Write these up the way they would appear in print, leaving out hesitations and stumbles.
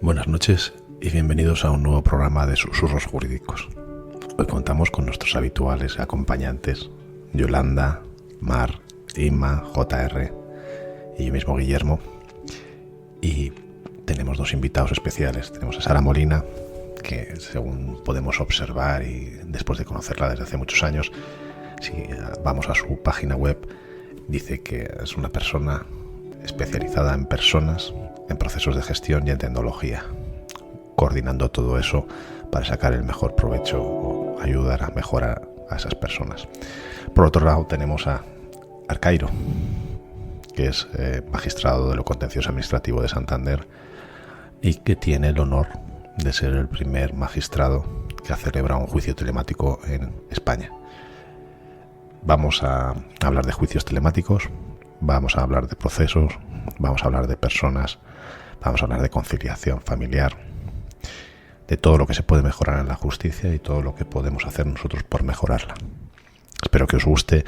Buenas noches y bienvenidos a un nuevo programa de Susurros Jurídicos. Hoy contamos con nuestros habituales acompañantes, Yolanda, Mar, Inma, JR y yo mismo, Guillermo. Y tenemos dos invitados especiales. Tenemos a Sara Molina, que según podemos observar y después de conocerla desde hace muchos años, si vamos a su página web, dice que es una persona especializada en personas, en procesos de gestión y en tecnología, coordinando todo eso para sacar el mejor provecho o ayudar a mejorar a esas personas. Por otro lado tenemos a Arcairo, que es magistrado de lo contencioso administrativo de Santander y que tiene el honor de ser el primer magistrado que ha celebrado un juicio telemático en España. Vamos a hablar de juicios telemáticos, vamos a hablar de procesos, vamos a hablar de personas, vamos a hablar de conciliación familiar, de todo lo que se puede mejorar en la justicia y todo lo que podemos hacer nosotros por mejorarla. Espero que os guste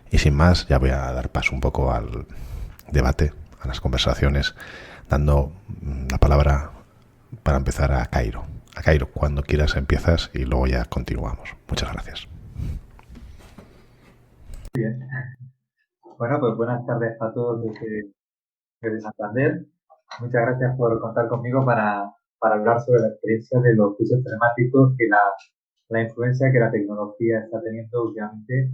y sin más ya voy a dar paso un poco al debate, a las conversaciones, dando la palabra para empezar a Cairo. A Cairo, cuando quieras empiezas y luego ya continuamos. Muchas gracias. Bien. Bueno, pues buenas tardes a todos desde Santander. Muchas gracias por contar conmigo para hablar sobre la experiencia de los juicios telemáticos y la influencia que la tecnología está teniendo últimamente,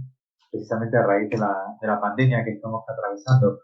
precisamente a raíz de la pandemia que estamos atravesando.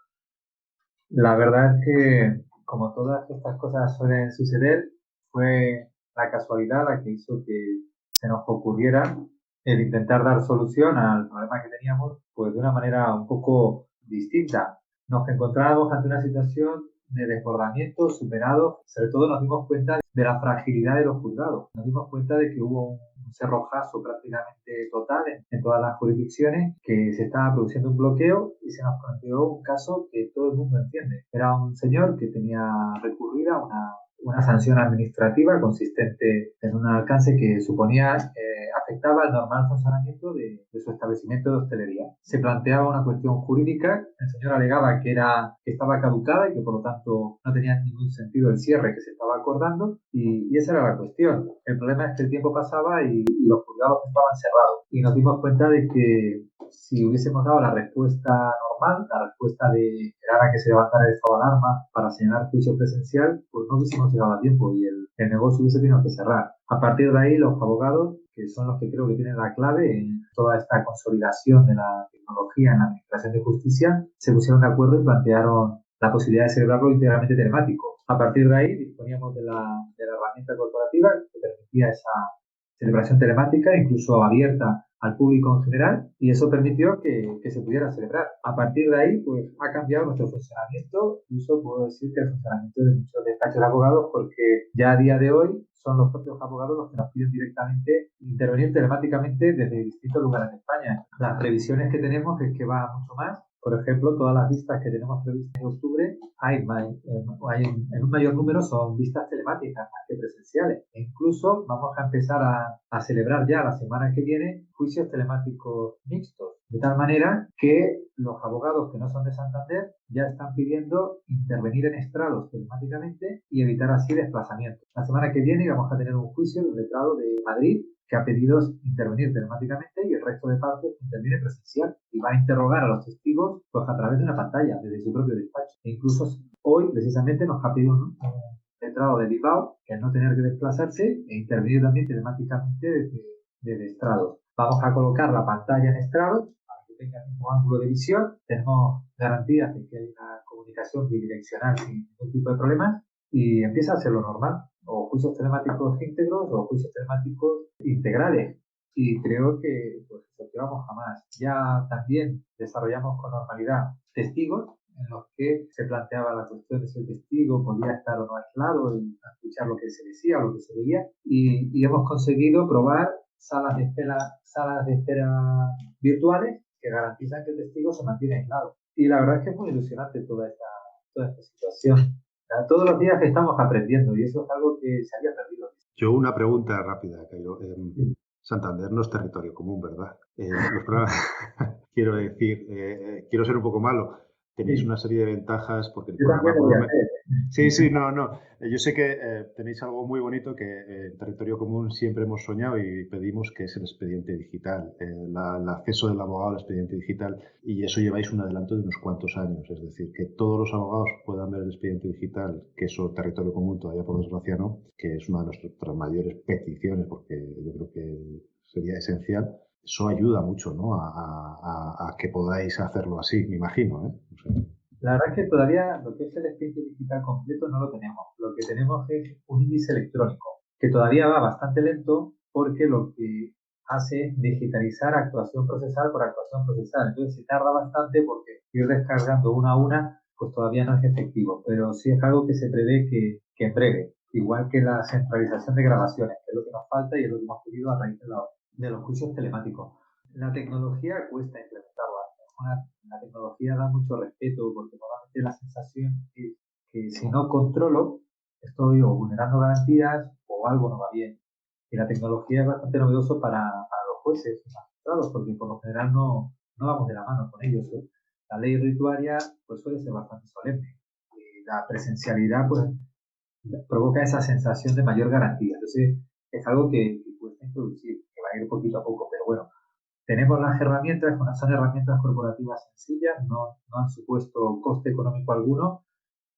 La verdad es que, como todas estas cosas suelen suceder, fue la casualidad la que hizo que se nos ocurriera el intentar dar solución al problema que teníamos, pues de una manera un poco distinta. Nos encontrábamos ante una situación de desbordamiento superado, sobre todo nos dimos cuenta de la fragilidad de los juzgados. Nos dimos cuenta de que hubo un cerrojazo prácticamente total en todas las jurisdicciones, que se estaba produciendo un bloqueo y se nos planteó un caso que todo el mundo entiende. Era un señor que tenía recurrida una sanción administrativa consistente en un alcance que suponía afectaba el normal funcionamiento de su establecimiento de hostelería. Se planteaba una cuestión jurídica, el señor alegaba que estaba caducada y que por lo tanto no tenía ningún sentido el cierre que se estaba acordando y esa era la cuestión. El problema es que el tiempo pasaba y los juzgados estaban cerrados y nos dimos cuenta de que si hubiésemos dado la respuesta normal, la respuesta de esperar a que se levantara el estado de alarma para señalar juicio presencial, pues no hubiésemos llegado a tiempo y el negocio hubiese tenido que cerrar. A partir de ahí, los abogados, que son los que creo que tienen la clave en toda esta consolidación de la tecnología en la administración de justicia, se pusieron de acuerdo y plantearon la posibilidad de celebrarlo íntegramente telemático. A partir de ahí, disponíamos de la herramienta corporativa que permitía esa celebración telemática, incluso abierta al público en general, y eso permitió que se pudiera celebrar. A partir de ahí, pues ha cambiado nuestro funcionamiento, incluso puedo decir que el funcionamiento de muchos despachos de abogados, porque ya a día de hoy son los propios abogados los que nos piden directamente intervenir telemáticamente desde distintos lugares de España. Las previsiones que tenemos es que va mucho más. Por ejemplo, todas las vistas que tenemos previstas en octubre, en un mayor número son vistas telemáticas más que presenciales. E incluso vamos a empezar a celebrar ya la semana que viene juicios telemáticos mixtos. De tal manera que los abogados que no son de Santander ya están pidiendo intervenir en estrados telemáticamente y evitar así desplazamientos. La semana que viene vamos a tener un juicio del letrado de Madrid que ha pedido intervenir telemáticamente y el resto de partes interviene presencial y va a interrogar a los testigos pues a través de una pantalla desde su propio despacho. E incluso hoy precisamente nos ha pedido un letrado de Bilbao que al no tener que desplazarse e intervenir también telemáticamente desde estrados. Vamos a colocar la pantalla en estrados para que tenga el mismo ángulo de visión. Tenemos garantías de que hay una comunicación bidireccional sin ningún tipo de problemas y empieza a ser lo normal, o juicios telemáticos íntegros o juicios telemáticos integrales. Y creo que pues vamos jamás. Ya también desarrollamos con normalidad testigos en los que se planteaba la cuestión de si el testigo podía estar o no aislado y escuchar lo que se decía o lo que se veía. Y hemos conseguido probar salas de espera virtuales que garantizan que el testigo se mantiene aislado. Y la verdad es que es muy ilusionante toda esta situación. Todos los días estamos aprendiendo y eso es algo que se había perdido. Yo una pregunta rápida, Cairo. Santander no es territorio común, ¿verdad? Quiero decir, quiero ser un poco malo, tenéis Sí. una serie de ventajas porque el Yo también programa lo por voy lo a menos... hacer. Sí, sí, no, no. Yo sé que tenéis algo muy bonito que en Territorio Común siempre hemos soñado y pedimos, que es el expediente digital, el acceso del abogado al expediente digital, y eso lleváis un adelanto de unos cuantos años. Es decir, que todos los abogados puedan ver el expediente digital, que eso Territorio Común todavía por desgracia no, que es una de nuestras mayores peticiones porque yo creo que sería esencial. Eso ayuda mucho, ¿no? A que podáis hacerlo así, me imagino, ¿eh? No sé. La verdad es que todavía lo que es el expediente digital completo no lo tenemos. Lo que tenemos es un índice electrónico, que todavía va bastante lento porque lo que hace es digitalizar actuación procesal por actuación procesal. Entonces se tarda bastante porque ir descargando una a una, pues todavía no es efectivo. Pero sí es algo que se prevé que en breve, igual que la centralización de grabaciones, que es lo que nos falta y es lo que hemos pedido a raíz de los juicios telemáticos. La tecnología cuesta implementarla. La tecnología da mucho respeto porque normalmente la sensación es que si no controlo, estoy o vulnerando garantías o algo no va bien. Y la tecnología es bastante novedoso para los jueces y magistrados porque por lo general no vamos de la mano con ellos. La ley rituaria pues suele ser bastante solemne y la presencialidad pues provoca esa sensación de mayor garantía. Entonces es algo que cuesta introducir, que va a ir poquito a poco, pero bueno, tenemos las herramientas, son herramientas corporativas sencillas, no han supuesto coste económico alguno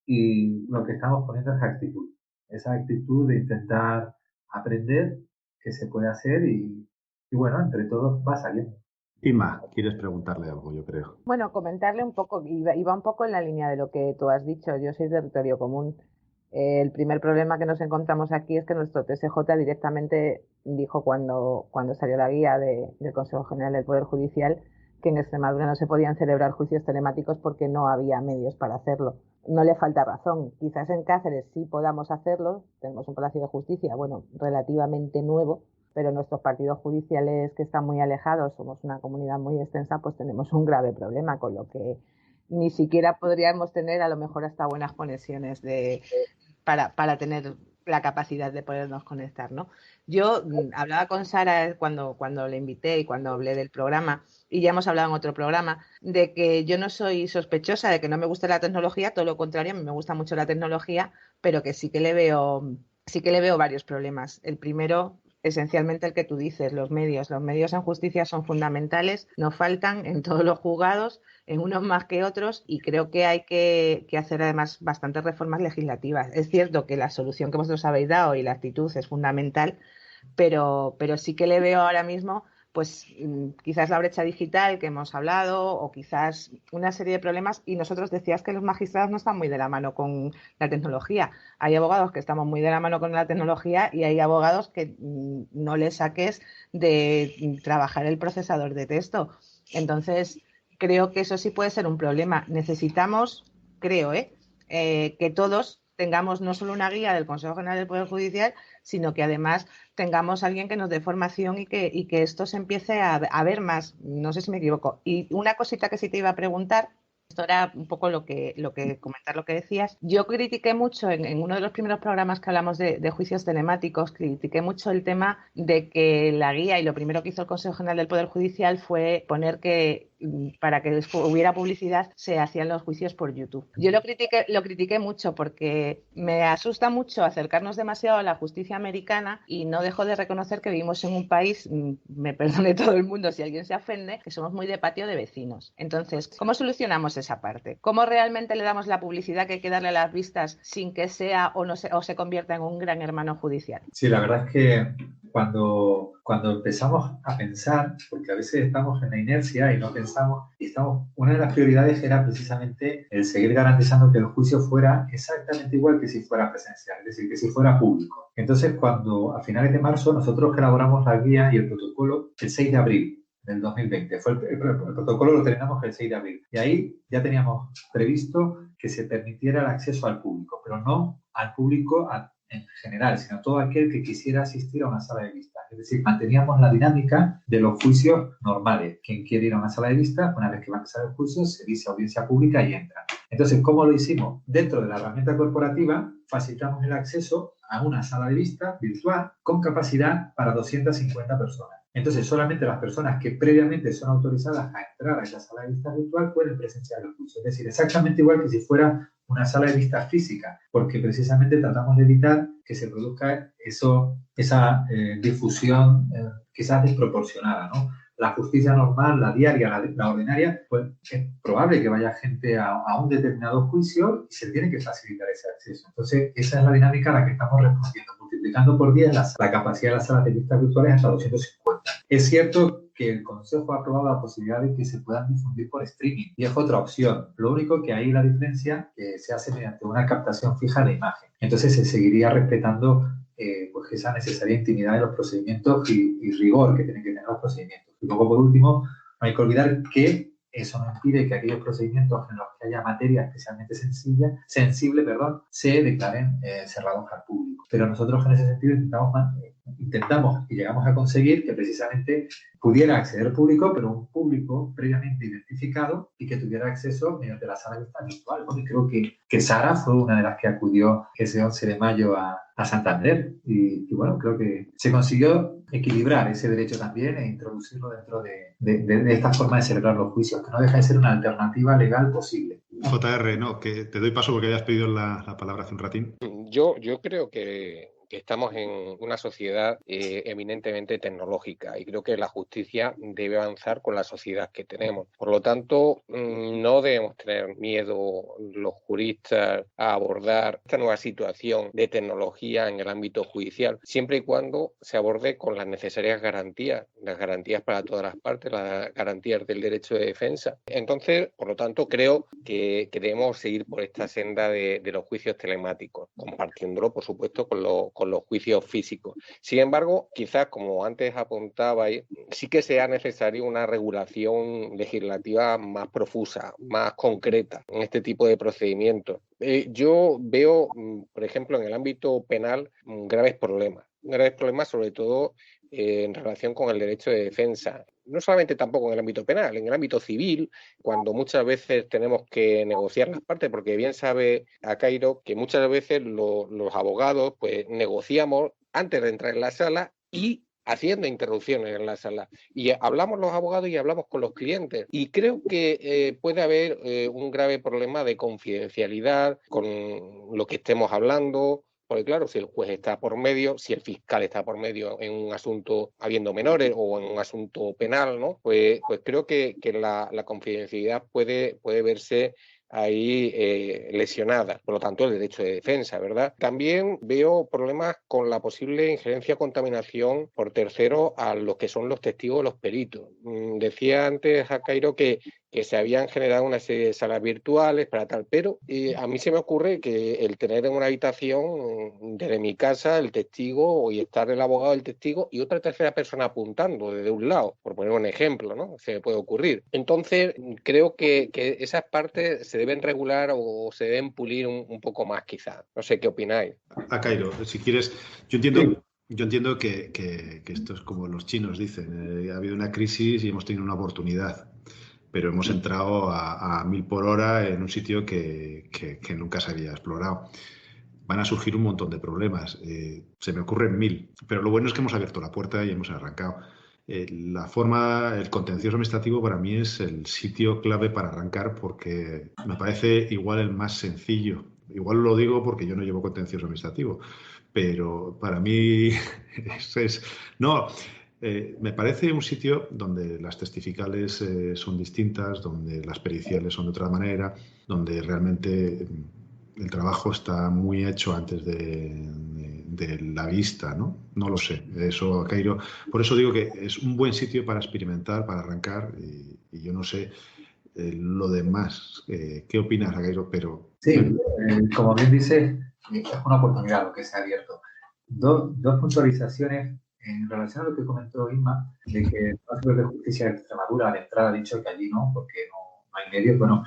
y lo que estamos poniendo es actitud. Esa actitud de intentar aprender qué se puede hacer y bueno, entre todos va saliendo. Inma, quieres preguntarle algo, yo creo. Bueno, comentarle un poco, iba un poco en la línea de lo que tú has dicho. Yo soy Territorio Común. El primer problema que nos encontramos aquí es que nuestro TSJ directamente dijo cuando salió la guía del Consejo General del Poder Judicial que en Extremadura no se podían celebrar juicios telemáticos porque no había medios para hacerlo. No le falta razón. Quizás en Cáceres sí podamos hacerlo. Tenemos un Palacio de Justicia, bueno, relativamente nuevo, pero nuestros partidos judiciales que están muy alejados, somos una comunidad muy extensa, pues tenemos un grave problema, con lo que ni siquiera podríamos tener a lo mejor hasta buenas conexiones para tener la capacidad de podernos conectar, ¿no? Yo hablaba con Sara cuando le invité y cuando hablé del programa, y ya hemos hablado en otro programa, de que yo no soy sospechosa de que no me guste la tecnología, todo lo contrario, a mí me gusta mucho la tecnología, pero que sí que le veo varios problemas. El primero, esencialmente el que tú dices, los medios. Los medios en justicia son fundamentales, no faltan en todos los juzgados, en unos más que otros, y creo que hay que hacer además bastantes reformas legislativas. Es cierto que la solución que vosotros habéis dado y la actitud es fundamental, pero sí que le veo ahora mismo pues quizás la brecha digital que hemos hablado o quizás una serie de problemas, y nosotros decías que los magistrados no están muy de la mano con la tecnología. Hay abogados que estamos muy de la mano con la tecnología y hay abogados que no les saques de trabajar el procesador de texto. Entonces, creo que eso sí puede ser un problema. Necesitamos, creo, que todos tengamos no solo una guía del Consejo General del Poder Judicial, sino que además tengamos alguien que nos dé formación y que esto se empiece a ver más. No sé si me equivoco. Y una cosita que sí te iba a preguntar, esto era un poco comentar lo que decías. Yo critiqué mucho en uno de los primeros programas que hablamos de juicios telemáticos, critiqué mucho el tema de que la guía y lo primero que hizo el Consejo General del Poder Judicial fue poner que para que hubiera publicidad se hacían los juicios por YouTube. Yo lo critiqué mucho porque me asusta mucho acercarnos demasiado a la justicia americana y no dejo de reconocer que vivimos en un país, me perdone todo el mundo si alguien se ofende, que somos muy de patio de vecinos. Entonces, ¿cómo solucionamos esa parte? ¿Cómo realmente le damos la publicidad que hay que darle a las vistas sin que sea o se convierta en un gran hermano judicial? Sí, la verdad es que cuando empezamos a pensar, porque a veces estamos en la inercia y no pensamos, una de las prioridades era precisamente el seguir garantizando que el juicio fuera exactamente igual que si fuera presencial, es decir, que si fuera público. Entonces, cuando a finales de marzo nosotros elaboramos la guía y el protocolo el 6 de abril del 2020, el protocolo lo terminamos el 6 de abril, y ahí ya teníamos previsto que se permitiera el acceso al público, pero no al público en general, sino todo aquel que quisiera asistir a una sala de vista. Es decir, manteníamos la dinámica de los juicios normales. Quien quiere ir a una sala de vista, una vez que va a empezar el juicio, se dice audiencia pública y entra. Entonces, ¿cómo lo hicimos? Dentro de la herramienta corporativa, facilitamos el acceso a una sala de vista virtual con capacidad para 250 personas. Entonces, solamente las personas que previamente son autorizadas a entrar a esa sala de vista virtual pueden presenciar el juicio. Es decir, exactamente igual que si fuera una sala de vista física, porque precisamente tratamos de evitar que se produzca esa difusión quizás desproporcionada, ¿no? La justicia normal, la diaria, la ordinaria, pues es probable que vaya gente a un determinado juicio y se tiene que facilitar ese acceso. Entonces, esa es la dinámica a la que estamos respondiendo, multiplicando por 10 la capacidad de las salas de vistas virtuales hasta 250. Es cierto que el Consejo ha aprobado la posibilidad de que se puedan difundir por streaming y es otra opción. Lo único que ahí la diferencia se hace mediante una captación fija de imagen. Entonces se seguiría respetando pues esa necesaria intimidad de los procedimientos y rigor que tienen que tener los procedimientos. Y luego, por último, no hay que olvidar que eso no impide que aquellos procedimientos en los que haya materia especialmente sensible, se declaren cerrados al público. Pero nosotros en ese sentido intentamos y llegamos a conseguir que precisamente pudiera acceder al público, pero un público previamente identificado y que tuviera acceso mediante la sala de vista virtual. ¿No? Y creo que Sara fue una de las que acudió ese 11 de mayo a Santander y bueno, creo que se consiguió equilibrar ese derecho también e introducirlo dentro de esta forma de celebrar los juicios, que no deja de ser una alternativa legal posible. JR, no, que te doy paso porque habías pedido la palabra hace un ratín. Yo creo que estamos en una sociedad eminentemente tecnológica y creo que la justicia debe avanzar con la sociedad que tenemos. Por lo tanto, no debemos tener miedo los juristas a abordar esta nueva situación de tecnología en el ámbito judicial, siempre y cuando se aborde con las necesarias garantías, las garantías para todas las partes, las garantías del derecho de defensa. Entonces, por lo tanto, creo que debemos seguir por esta senda de los juicios telemáticos, compartiéndolo, por supuesto, con los juicios físicos. Sin embargo, quizás, como antes apuntabais, sí que sea necesario una regulación legislativa más profusa, más concreta en este tipo de procedimientos. Yo veo, por ejemplo, en el ámbito penal, graves problemas sobre todo en relación con el derecho de defensa. No solamente tampoco en el ámbito penal, en el ámbito civil, cuando muchas veces tenemos que negociar las partes, porque bien sabe Akairo que muchas veces los abogados pues negociamos antes de entrar en la sala y haciendo interrupciones en la sala. Y hablamos los abogados y hablamos con los clientes. Y creo que puede haber un grave problema de confidencialidad con lo que estemos hablando. Porque claro, si el juez está por medio, si el fiscal está por medio en un asunto habiendo menores o en un asunto penal, ¿no? Pues creo que la confidencialidad puede verse ahí lesionada, por lo tanto el derecho de defensa, ¿verdad? También veo problemas con la posible injerencia o contaminación por terceros a los que son los testigos, los peritos. Decía antes Akairo que se habían generado una serie de salas virtuales para tal, pero a mí se me ocurre que el tener en una habitación desde mi casa el testigo y estar el abogado del testigo y otra tercera persona apuntando desde un lado, por poner un ejemplo, ¿no? Se me puede ocurrir. Entonces, creo que esas partes se deben regular o se deben pulir un poco más, quizás. No sé qué opináis. Akairo, si quieres, yo entiendo que esto es como los chinos dicen, ha habido una crisis y hemos tenido una oportunidad. Pero hemos entrado a 1000 por hora en un sitio que nunca se había explorado. Van a surgir un montón de problemas. Se me ocurren 1000. Pero lo bueno es que hemos abierto la puerta y hemos arrancado. El contencioso administrativo para mí es el sitio clave para arrancar porque me parece igual el más sencillo. Igual lo digo porque yo no llevo contencioso administrativo. Pero para mí me parece un sitio donde las testificales son distintas, donde las periciales son de otra manera, donde realmente el trabajo está muy hecho antes de la vista, ¿no? No lo sé. Eso, Akairo. Por eso digo que es un buen sitio para experimentar, para arrancar, y yo no sé lo demás. ¿Qué opinas, Akairo? Pero sí, como bien dices, es una oportunidad lo que se ha abierto. Dos puntualizaciones en relación a lo que comentó Inma, de que el Tribunal Superior de Justicia de Extremadura de entrada ha dicho que allí no, porque no hay medios. Bueno,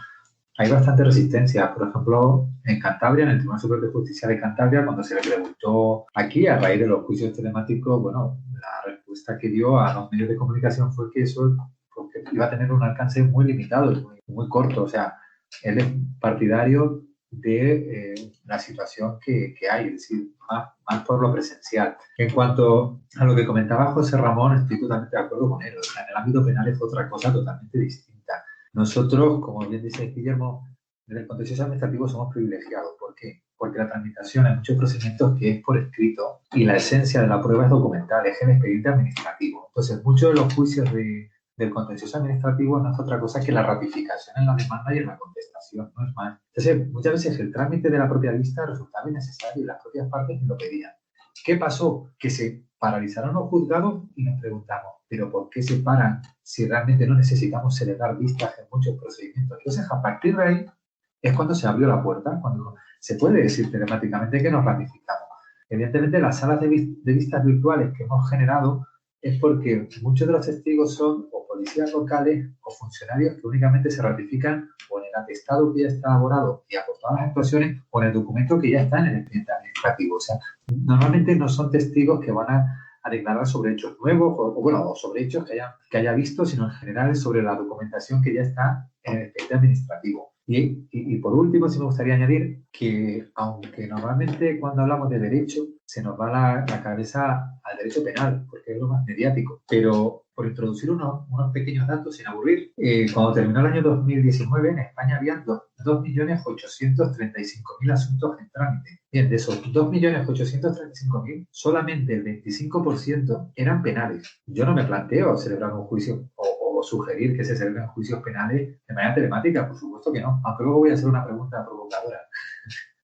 hay bastante resistencia. Por ejemplo, en Cantabria, en el Tribunal Superior de Justicia de Cantabria, cuando se le preguntó aquí, a raíz de los juicios telemáticos, bueno, la respuesta que dio a los medios de comunicación fue que eso porque iba a tener un alcance muy limitado, muy corto. O sea, él es partidario de la situación que hay, es decir, más por lo presencial. En cuanto a lo que comentaba José Ramón, estoy totalmente de acuerdo con él. O sea, en el ámbito penal es otra cosa totalmente distinta. Nosotros, como bien dice Guillermo, en el contencioso administrativo somos privilegiados. ¿Por qué? Porque la tramitación en muchos procedimientos que es por escrito y la esencia de la prueba es documental, es el expediente administrativo. Entonces, muchos de los juicios del contencioso administrativo no es otra cosa que la ratificación en la demanda y en la contestación, no es más. Entonces, muchas veces el trámite de la propia vista resultaba innecesario y las propias partes lo pedían. ¿Qué pasó? Que se paralizaron los juzgados y nos preguntamos, ¿pero por qué se paran si realmente no necesitamos celebrar vistas en muchos procedimientos? Entonces, a partir de ahí es cuando se abrió la puerta, cuando se puede decir telemáticamente que nos ratificamos. Evidentemente, las salas de vistas virtuales que hemos generado es porque muchos de los testigos son o policías locales o funcionarios que únicamente se ratifican o en el atestado que ya está elaborado y por todas las actuaciones o en el documento que ya está en el expediente administrativo. O sea, normalmente no son testigos que van a declarar sobre hechos nuevos o sobre hechos que haya visto, sino en general sobre la documentación que ya está en el expediente administrativo. Y por último, sí me gustaría añadir que, aunque normalmente cuando hablamos de derecho se nos va la cabeza al derecho penal, porque es lo más mediático, pero por introducir unos pequeños datos sin aburrir, cuando terminó el año 2019 en España había 2.835.000 asuntos en trámite. Bien, de esos 2.835.000, solamente el 25% eran penales. Yo no me planteo celebrar un juicio o sugerir que se celebren juicios penales de manera telemática, por supuesto que no, aunque luego voy a hacer una pregunta provocadora.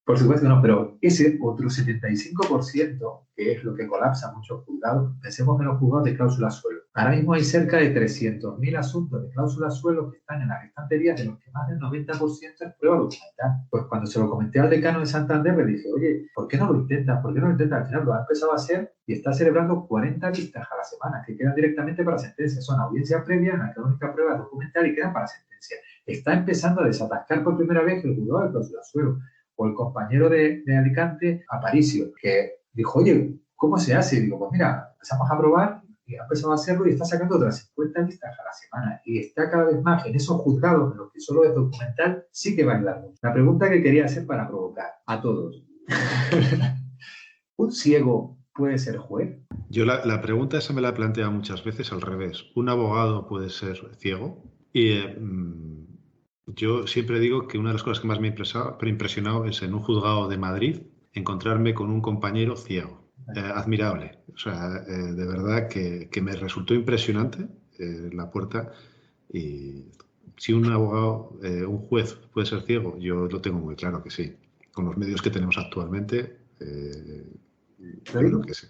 Por supuesto que no, pero ese otro 75%, que es lo que colapsa muchos juzgados, pensemos en los juzgados de cláusula suelo. Ahora mismo hay cerca de 300.000 asuntos de cláusula suelo que están en las estanterías, de los que más del 90% es prueba documental. Pues cuando se lo comenté al decano de Santander, le dije, oye, ¿por qué no lo intentas? ¿Por qué no lo intentas? Al final lo ha empezado a hacer y está celebrando 40 vistas a la semana que quedan directamente para sentencia. Son audiencias previas en la que la única prueba es documental y quedan para sentencia. Está empezando a desatascar por primera vez el juzgado de cláusula suelo. O el compañero de Alicante, Aparicio, que dijo, oye, ¿cómo se hace? Y digo, pues mira, empezamos a probar y ha empezado a hacerlo y está sacando otras 50 vistas a la semana y está cada vez más en esos juzgados en los que solo es documental, sí que va a ayudar mucho. La pregunta que quería hacer para provocar a todos. ¿Un ciego puede ser juez? Yo la pregunta esa me la he planteado muchas veces al revés. ¿Un abogado puede ser ciego? Y yo siempre digo que una de las cosas que más me ha impresionado es en un juzgado de Madrid encontrarme con un compañero ciego. Admirable. O sea, de verdad que me resultó impresionante la puerta. Y si un abogado, un juez puede ser ciego, yo lo tengo muy claro que sí. Con los medios que tenemos actualmente, yo creo que sí.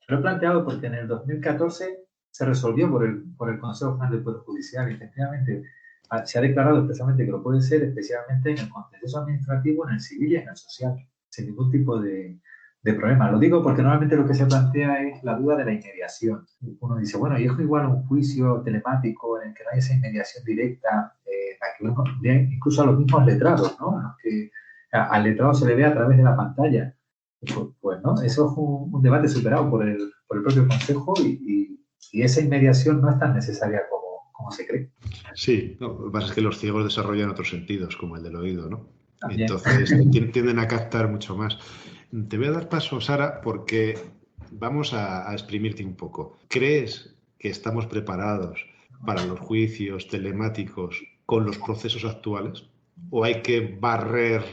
Lo he planteado porque en el 2014 se resolvió por el Consejo General del Poder Judicial y efectivamente se ha declarado expresamente que lo puede ser, especialmente en el contencioso administrativo, en el civil y en el social, sin ningún tipo de problema. Lo digo porque normalmente lo que se plantea es la duda de la inmediación. Uno dice, bueno, y es igual un juicio telemático en el que no hay esa inmediación directa, incluso a los mismos letrados, ¿no? A los que al letrado se le ve a través de la pantalla. Pues no, eso es un debate superado por el propio Consejo y esa inmediación no es tan necesaria como se cree. Sí, no, lo que pasa es que los ciegos desarrollan otros sentidos, como el del oído, ¿no? También. Entonces tienden a captar mucho más. Te voy a dar paso, Sara, porque vamos a exprimirte un poco. ¿Crees que estamos preparados para los juicios telemáticos con los procesos actuales? ¿O hay que barrer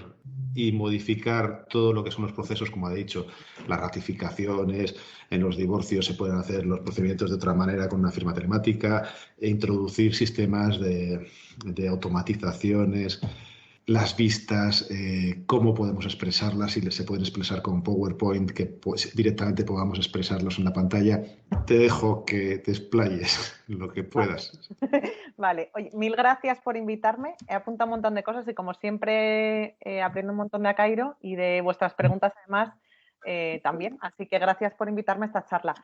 y modificar todo lo que son los procesos, como ha dicho, las ratificaciones, en los divorcios se pueden hacer los procedimientos de otra manera con una firma telemática, e introducir sistemas de automatizaciones, las vistas, cómo podemos expresarlas, si se pueden expresar con PowerPoint, que pues, directamente podamos expresarlos en la pantalla? Te dejo que te explayes lo que puedas. Vale, oye, mil gracias por invitarme. He apuntado un montón de cosas y como siempre aprendo un montón de Acairo y de vuestras preguntas además también. Así que gracias por invitarme a esta charla.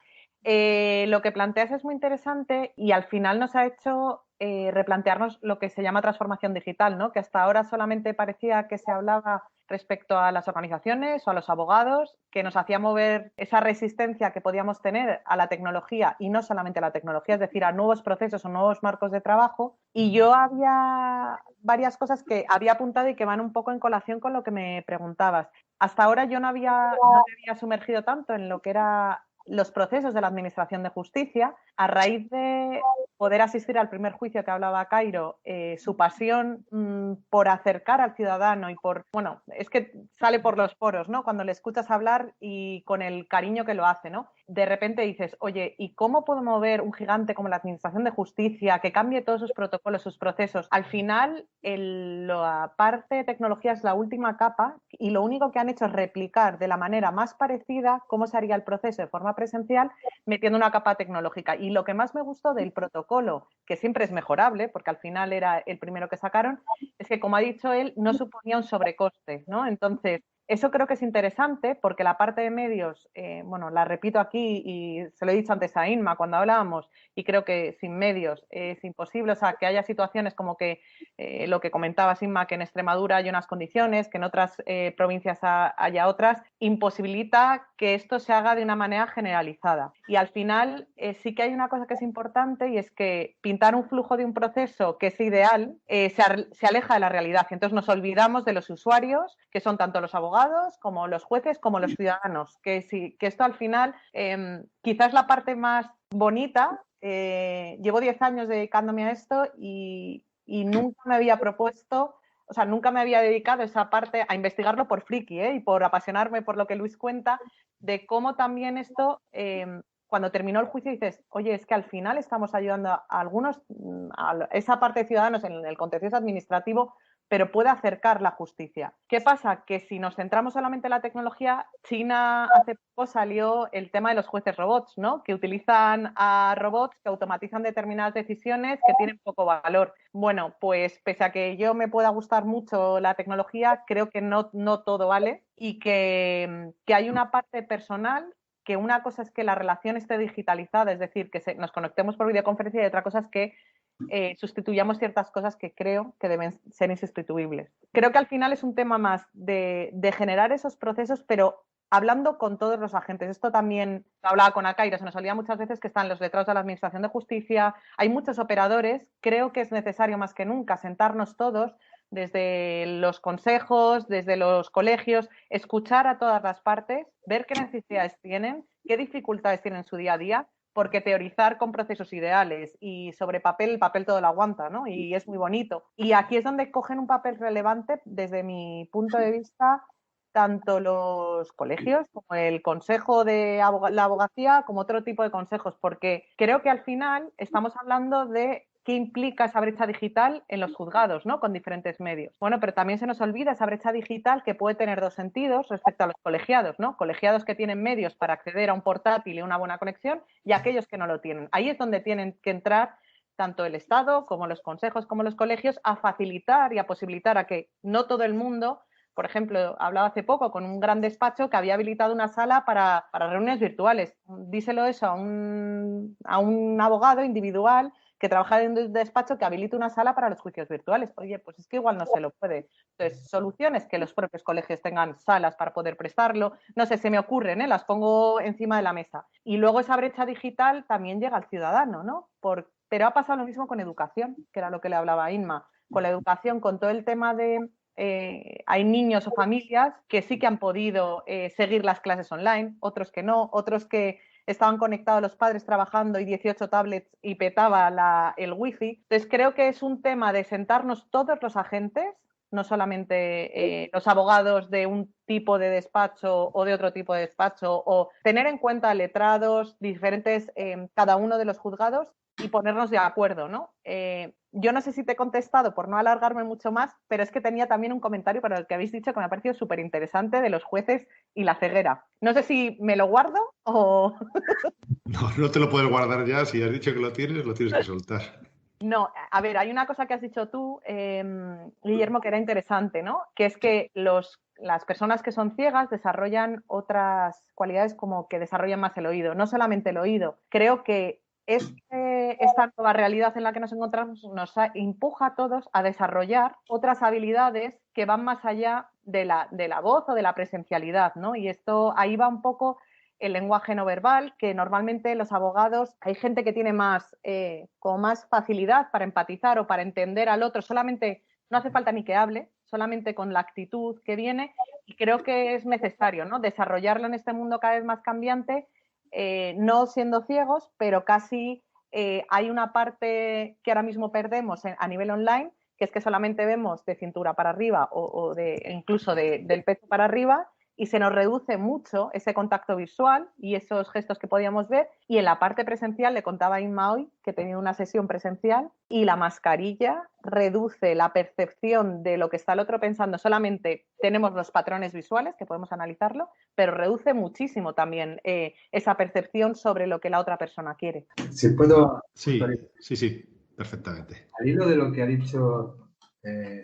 Lo que planteas es muy interesante y al final nos ha hecho replantearnos lo que se llama transformación digital, ¿no? Que hasta ahora solamente parecía que se hablaba respecto a las organizaciones o a los abogados, que nos hacía mover esa resistencia que podíamos tener a la tecnología, y no solamente a la tecnología, es decir, a nuevos procesos o nuevos marcos de trabajo. Y yo había varias cosas que había apuntado y que van un poco en colación con lo que me preguntabas. Hasta ahora yo no me había sumergido tanto en lo que era los procesos de la Administración de Justicia. A raíz de poder asistir al primer juicio que hablaba Cairo, su pasión por acercar al ciudadano y bueno, es que sale por los poros, ¿no? Cuando le escuchas hablar y con el cariño que lo hace, ¿no? De repente dices, oye, ¿y cómo puedo mover un gigante como la Administración de Justicia, que cambie todos sus protocolos, sus procesos? Al final, la parte de tecnología es la última capa y lo único que han hecho es replicar de la manera más parecida cómo se haría el proceso de forma presencial, metiendo una capa tecnológica. Y lo que más me gustó del protocolo, que siempre es mejorable, porque al final era el primero que sacaron, es que, como ha dicho él, no suponía un sobrecoste, ¿no? Entonces, eso creo que es interesante porque la parte de medios, bueno, la repito aquí y se lo he dicho antes a Inma cuando hablábamos, y creo que sin medios es imposible, o sea, que haya situaciones como que lo que comentabas, Inma, que en Extremadura hay unas condiciones, que en otras provincias haya otras, imposibilita que esto se haga de una manera generalizada. Y al final sí que hay una cosa que es importante, y es que pintar un flujo de un proceso que es ideal se aleja de la realidad. Y entonces nos olvidamos de los usuarios, que son tanto los abogados como los jueces, como los ciudadanos, que esto al final quizás la parte más bonita. Llevo 10 años dedicándome a esto y nunca me había propuesto, o sea, nunca me había dedicado esa parte a investigarlo por friki, y por apasionarme por lo que Luis cuenta, de cómo también esto, cuando terminó el juicio dices, oye, es que al final estamos ayudando a algunos, a esa parte de ciudadanos en el contencioso administrativo, pero puede acercar la justicia. ¿Qué pasa? Que si nos centramos solamente en la tecnología, China hace poco salió el tema de los jueces robots, ¿no? Que utilizan a robots que automatizan determinadas decisiones que tienen poco valor. Bueno, pues pese a que yo me pueda gustar mucho la tecnología, creo que no todo vale, y que hay una parte personal, que una cosa es que la relación esté digitalizada, es decir, que nos conectemos por videoconferencia, y otra cosa es que sustituyamos ciertas cosas que creo que deben ser insustituibles. Creo que al final es un tema más de generar esos procesos, pero hablando con todos los agentes. Esto también lo hablaba con Acairo, se nos olvida muchas veces que están los letrados de la Administración de Justicia, hay muchos operadores. Creo que es necesario más que nunca sentarnos todos, desde los consejos, desde los colegios, escuchar a todas las partes, ver qué necesidades tienen, qué dificultades tienen en su día a día, porque teorizar con procesos ideales y sobre papel, el papel todo lo aguanta, ¿no? Y es muy bonito. Y aquí es donde cogen un papel relevante, desde mi punto de vista, tanto los colegios como el consejo de la abogacía, como otro tipo de consejos, porque creo que al final estamos hablando de qué implica esa brecha digital en los juzgados, ¿no? Con diferentes medios. Bueno, pero también se nos olvida esa brecha digital, que puede tener dos sentidos respecto a los colegiados, ¿no? Colegiados que tienen medios para acceder a un portátil y una buena conexión, y aquellos que no lo tienen. Ahí es donde tienen que entrar tanto el Estado como los consejos como los colegios, a facilitar y a posibilitar a que no todo el mundo. Por ejemplo, hablaba hace poco con un gran despacho que había habilitado una sala para reuniones virtuales. Díselo eso a un abogado individual que trabaja en un despacho que habilite una sala para los juicios virtuales. Oye, pues es que igual no se lo puede. Entonces, soluciones que los propios colegios tengan salas para poder prestarlo. No sé, se me ocurren, las pongo encima de la mesa. Y luego esa brecha digital también llega al ciudadano, ¿no? Pero ha pasado lo mismo con educación, que era lo que le hablaba a Inma. Con la educación, con todo el tema de... hay niños o familias que sí que han podido seguir las clases online, otros que no, otros que estaban conectados los padres trabajando y 18 tablets y petaba el wifi. Entonces creo que es un tema de sentarnos todos los agentes, no solamente los abogados de un tipo de despacho o de otro tipo de despacho, o tener en cuenta letrados diferentes cada uno de los juzgados y ponernos de acuerdo, ¿no? Yo no sé si te he contestado por no alargarme mucho más, pero es que tenía también un comentario para el que habéis dicho que me ha parecido súper interesante, de los jueces y la ceguera. No sé si me lo guardo o... No te lo puedes guardar ya. Si has dicho que lo tienes que soltar. No, a ver, hay una cosa que has dicho tú, Guillermo, que era interesante, ¿no? Que es que las personas que son ciegas desarrollan otras cualidades, como que desarrollan más el oído. No solamente el oído. Creo que esta nueva realidad en la que nos encontramos nos empuja a todos a desarrollar otras habilidades que van más allá de la voz o de la presencialidad, ¿no? Y ahí va un poco el lenguaje no verbal, que normalmente los abogados, hay gente que tiene como más facilidad para empatizar o para entender al otro, solamente, no hace falta ni que hable, solamente con la actitud que viene, y creo que es necesario, ¿no? Desarrollarlo en este mundo cada vez más cambiante, no siendo ciegos, pero casi hay una parte que ahora mismo perdemos a nivel online, que es que solamente vemos de cintura para arriba o incluso del pecho para arriba, y se nos reduce mucho ese contacto visual y esos gestos que podíamos ver. Y en la parte presencial, le contaba a Inma hoy que tenía una sesión presencial, y la mascarilla reduce la percepción de lo que está el otro pensando. Solamente tenemos los patrones visuales, que podemos analizarlo, pero reduce muchísimo también esa percepción sobre lo que la otra persona quiere. Si puedo... Sí, perfectamente. Al hilo de lo que ha dicho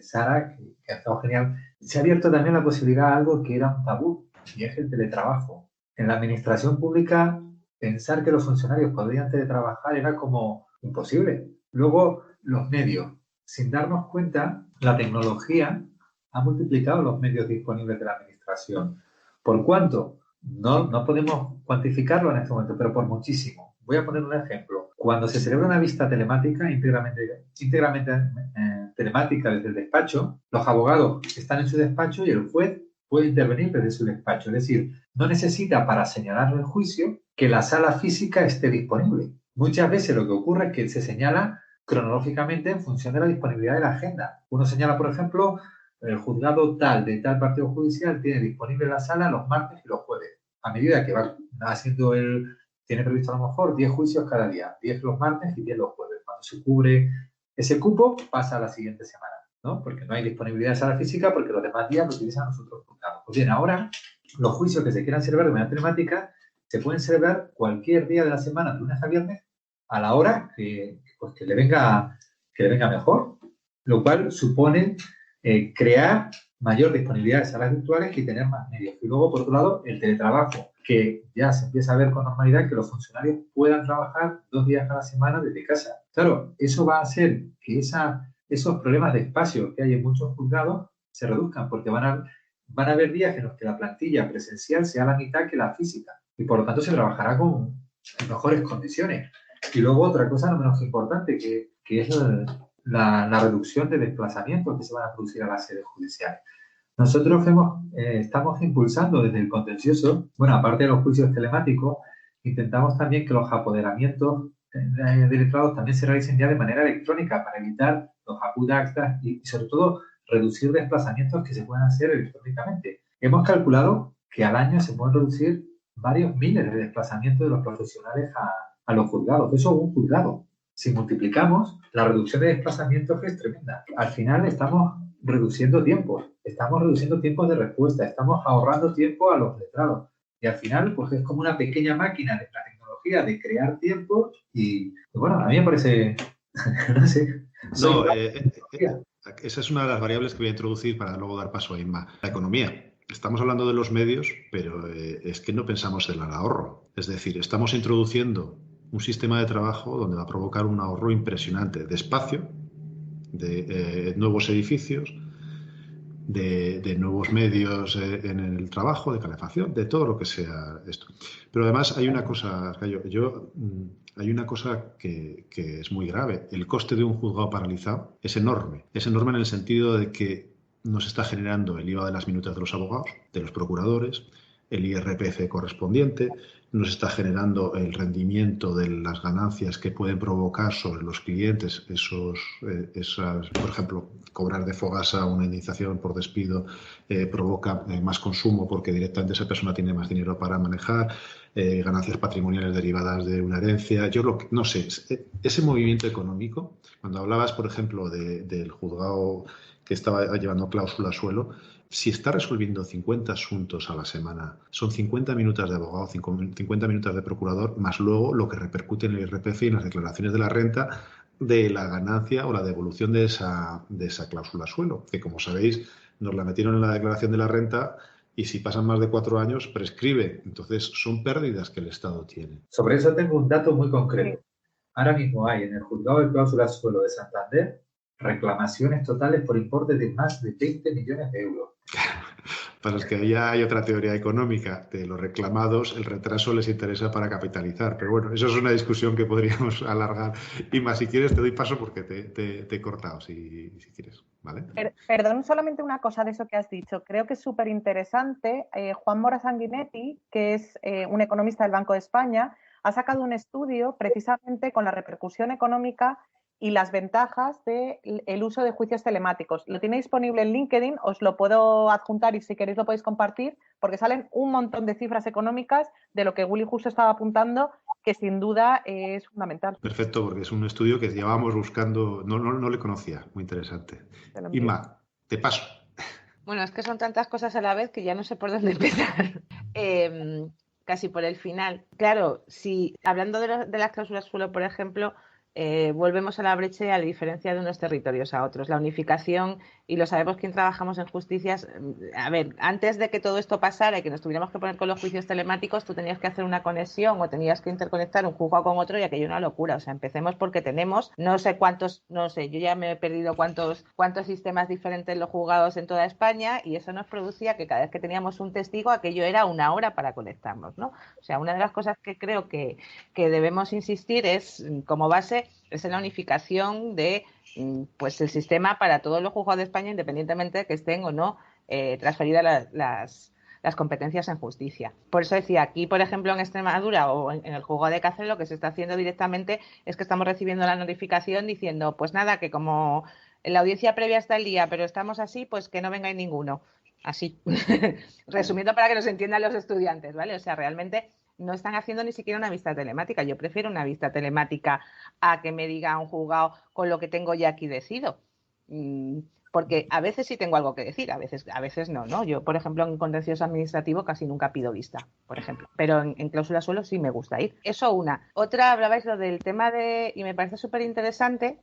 Sara, que ha estado genial, se ha abierto también la posibilidad de algo que era un tabú, y es el teletrabajo. En la administración pública, pensar que los funcionarios podrían teletrabajar era como imposible. Luego, los medios. Sin darnos cuenta, la tecnología ha multiplicado los medios disponibles de la administración. ¿Por cuánto? No podemos cuantificarlo en este momento, pero por muchísimo. Voy a poner un ejemplo. Cuando se celebra una vista telemática, íntegramente telemática desde el despacho, los abogados están en su despacho y el juez puede intervenir desde su despacho. Es decir, no necesita para señalarlo en juicio que la sala física esté disponible. Muchas veces lo que ocurre es que se señala cronológicamente en función de la disponibilidad de la agenda. Uno señala, por ejemplo, el juzgado tal de tal partido judicial tiene disponible la sala los martes y los jueves. A medida que va haciendo tiene previsto a lo mejor 10 juicios cada día, 10 los martes y 10 los jueves. Cuando se cubre ese cupo, pasa a la siguiente semana, ¿no? Porque no hay disponibilidad de sala física, porque los demás días lo utilizan los otros juzgados. Pues bien, ahora los juicios que se quieran celebrar de manera telemática se pueden celebrar cualquier día de la semana, de lunes a viernes, a la hora que le venga mejor, lo cual supone crear mayor disponibilidad de salas virtuales y tener más medios. Y luego, por otro lado, el teletrabajo, que ya se empieza a ver con normalidad que los funcionarios puedan trabajar 2 días a la semana desde casa. Claro, eso va a hacer que esos problemas de espacio que hay en muchos juzgados se reduzcan, porque van a haber días en los que la plantilla presencial sea la mitad que la física, y por lo tanto se trabajará con mejores condiciones. Y luego otra cosa no menos importante, que es la reducción de desplazamientos que se van a producir a las sedes judiciales. Nosotros estamos impulsando desde el contencioso, bueno, aparte de los juicios telemáticos, intentamos también que los apoderamientos de letrados también se realicen ya de manera electrónica para evitar los acudactas y sobre todo reducir desplazamientos que se pueden hacer electrónicamente. Hemos calculado que al año se pueden reducir varios miles de desplazamientos de los profesionales a los juzgados. Eso es un juzgado. Si multiplicamos, la reducción de desplazamientos es tremenda. Al final estamos reduciendo tiempos de respuesta, estamos ahorrando tiempo a los letrados. Y al final, pues es como una pequeña máquina de la tecnología de crear tiempo y bueno, a mí me parece, no sé. Esa es una de las variables que voy a introducir para luego dar paso a Inma. La economía. Estamos hablando de los medios, pero es que no pensamos en el ahorro. Es decir, estamos introduciendo un sistema de trabajo donde va a provocar un ahorro impresionante de espacio, de nuevos edificios, de nuevos medios en el trabajo, de calefacción, de todo lo que sea esto. Pero además hay una cosa, hay una cosa que es muy grave. El coste de un juzgado paralizado es enorme. Es enorme en el sentido de que nos está generando el IVA de las minutas de los abogados, de los procuradores, el IRPF correspondiente, nos está generando el rendimiento de las ganancias que pueden provocar sobre los clientes esas, por ejemplo, cobrar de Fogasa una indemnización por despido provoca más consumo porque directamente esa persona tiene más dinero para manejar, ganancias patrimoniales derivadas de una herencia. No sé, ese movimiento económico, cuando hablabas, por ejemplo, del juzgado que estaba llevando cláusula suelo, si está resolviendo 50 asuntos a la semana, son 50 minutos de abogado, 50 minutos de procurador, más luego lo que repercute en el IRPF y en las declaraciones de la renta de la ganancia o la devolución de esa cláusula suelo, que como sabéis nos la metieron en la declaración de la renta y si pasan más de 4 años prescribe. Entonces son pérdidas que el Estado tiene. Sobre eso tengo un dato muy concreto. Ahora mismo hay en el Juzgado de Cláusulas Suelo de Santander reclamaciones totales por importe de más de 20 millones de euros. Para los que ya hay otra teoría económica de los reclamados, el retraso les interesa para capitalizar. Pero bueno, eso es una discusión que podríamos alargar. Inma, si quieres te doy paso porque te he cortado, si quieres. ¿Vale? Perdón, solamente una cosa de eso que has dicho. Creo que es súper interesante. Juan Mora Sanguinetti, que es un economista del Banco de España, ha sacado un estudio precisamente con la repercusión económica y las ventajas del uso de juicios telemáticos. Lo tiene disponible en LinkedIn, os lo puedo adjuntar y si queréis lo podéis compartir, porque salen un montón de cifras económicas de lo que Willy justo estaba apuntando, que sin duda es fundamental. Perfecto, porque es un estudio que llevábamos buscando, no le conocía, muy interesante. Inma, te paso. Bueno, es que son tantas cosas a la vez que ya no sé por dónde empezar. Casi por el final. Claro, si hablando de las cláusulas suelo, por ejemplo, volvemos a la brecha y a la diferencia de unos territorios a otros. La unificación, y lo sabemos quien trabajamos en justicias, a ver, antes de que todo esto pasara y que nos tuviéramos que poner con los juicios telemáticos, tú tenías que hacer una conexión o tenías que interconectar un juzgado con otro y aquello era una locura. O sea, empecemos porque tenemos no sé cuántos, no sé, yo ya me he perdido cuántos sistemas diferentes los juzgados en toda España y eso nos producía que cada vez que teníamos un testigo aquello era una hora para conectarnos, ¿no? O sea, una de las cosas que creo que debemos insistir es, como base, es en la unificación de pues el sistema para todos los juzgados de España, independientemente de que estén o no transferidas las competencias en justicia. Por eso decía, aquí, por ejemplo, en Extremadura o en el juzgado de Cáceres, lo que se está haciendo directamente es que estamos recibiendo la notificación diciendo, pues nada, que como la audiencia previa está el día, pero estamos así, pues que no venga ninguno. Así, resumiendo para que nos entiendan los estudiantes, ¿vale? O sea, realmente no están haciendo ni siquiera una vista telemática. Yo prefiero una vista telemática a que me diga un juzgado con lo que tengo ya aquí decidido. Porque a veces sí tengo algo que decir, a veces no, ¿no? Yo, por ejemplo, en contencioso administrativo casi nunca pido vista, por ejemplo. Pero en cláusula suelo sí me gusta ir. Eso una. Otra, hablabais lo del tema de, y me parece súper interesante,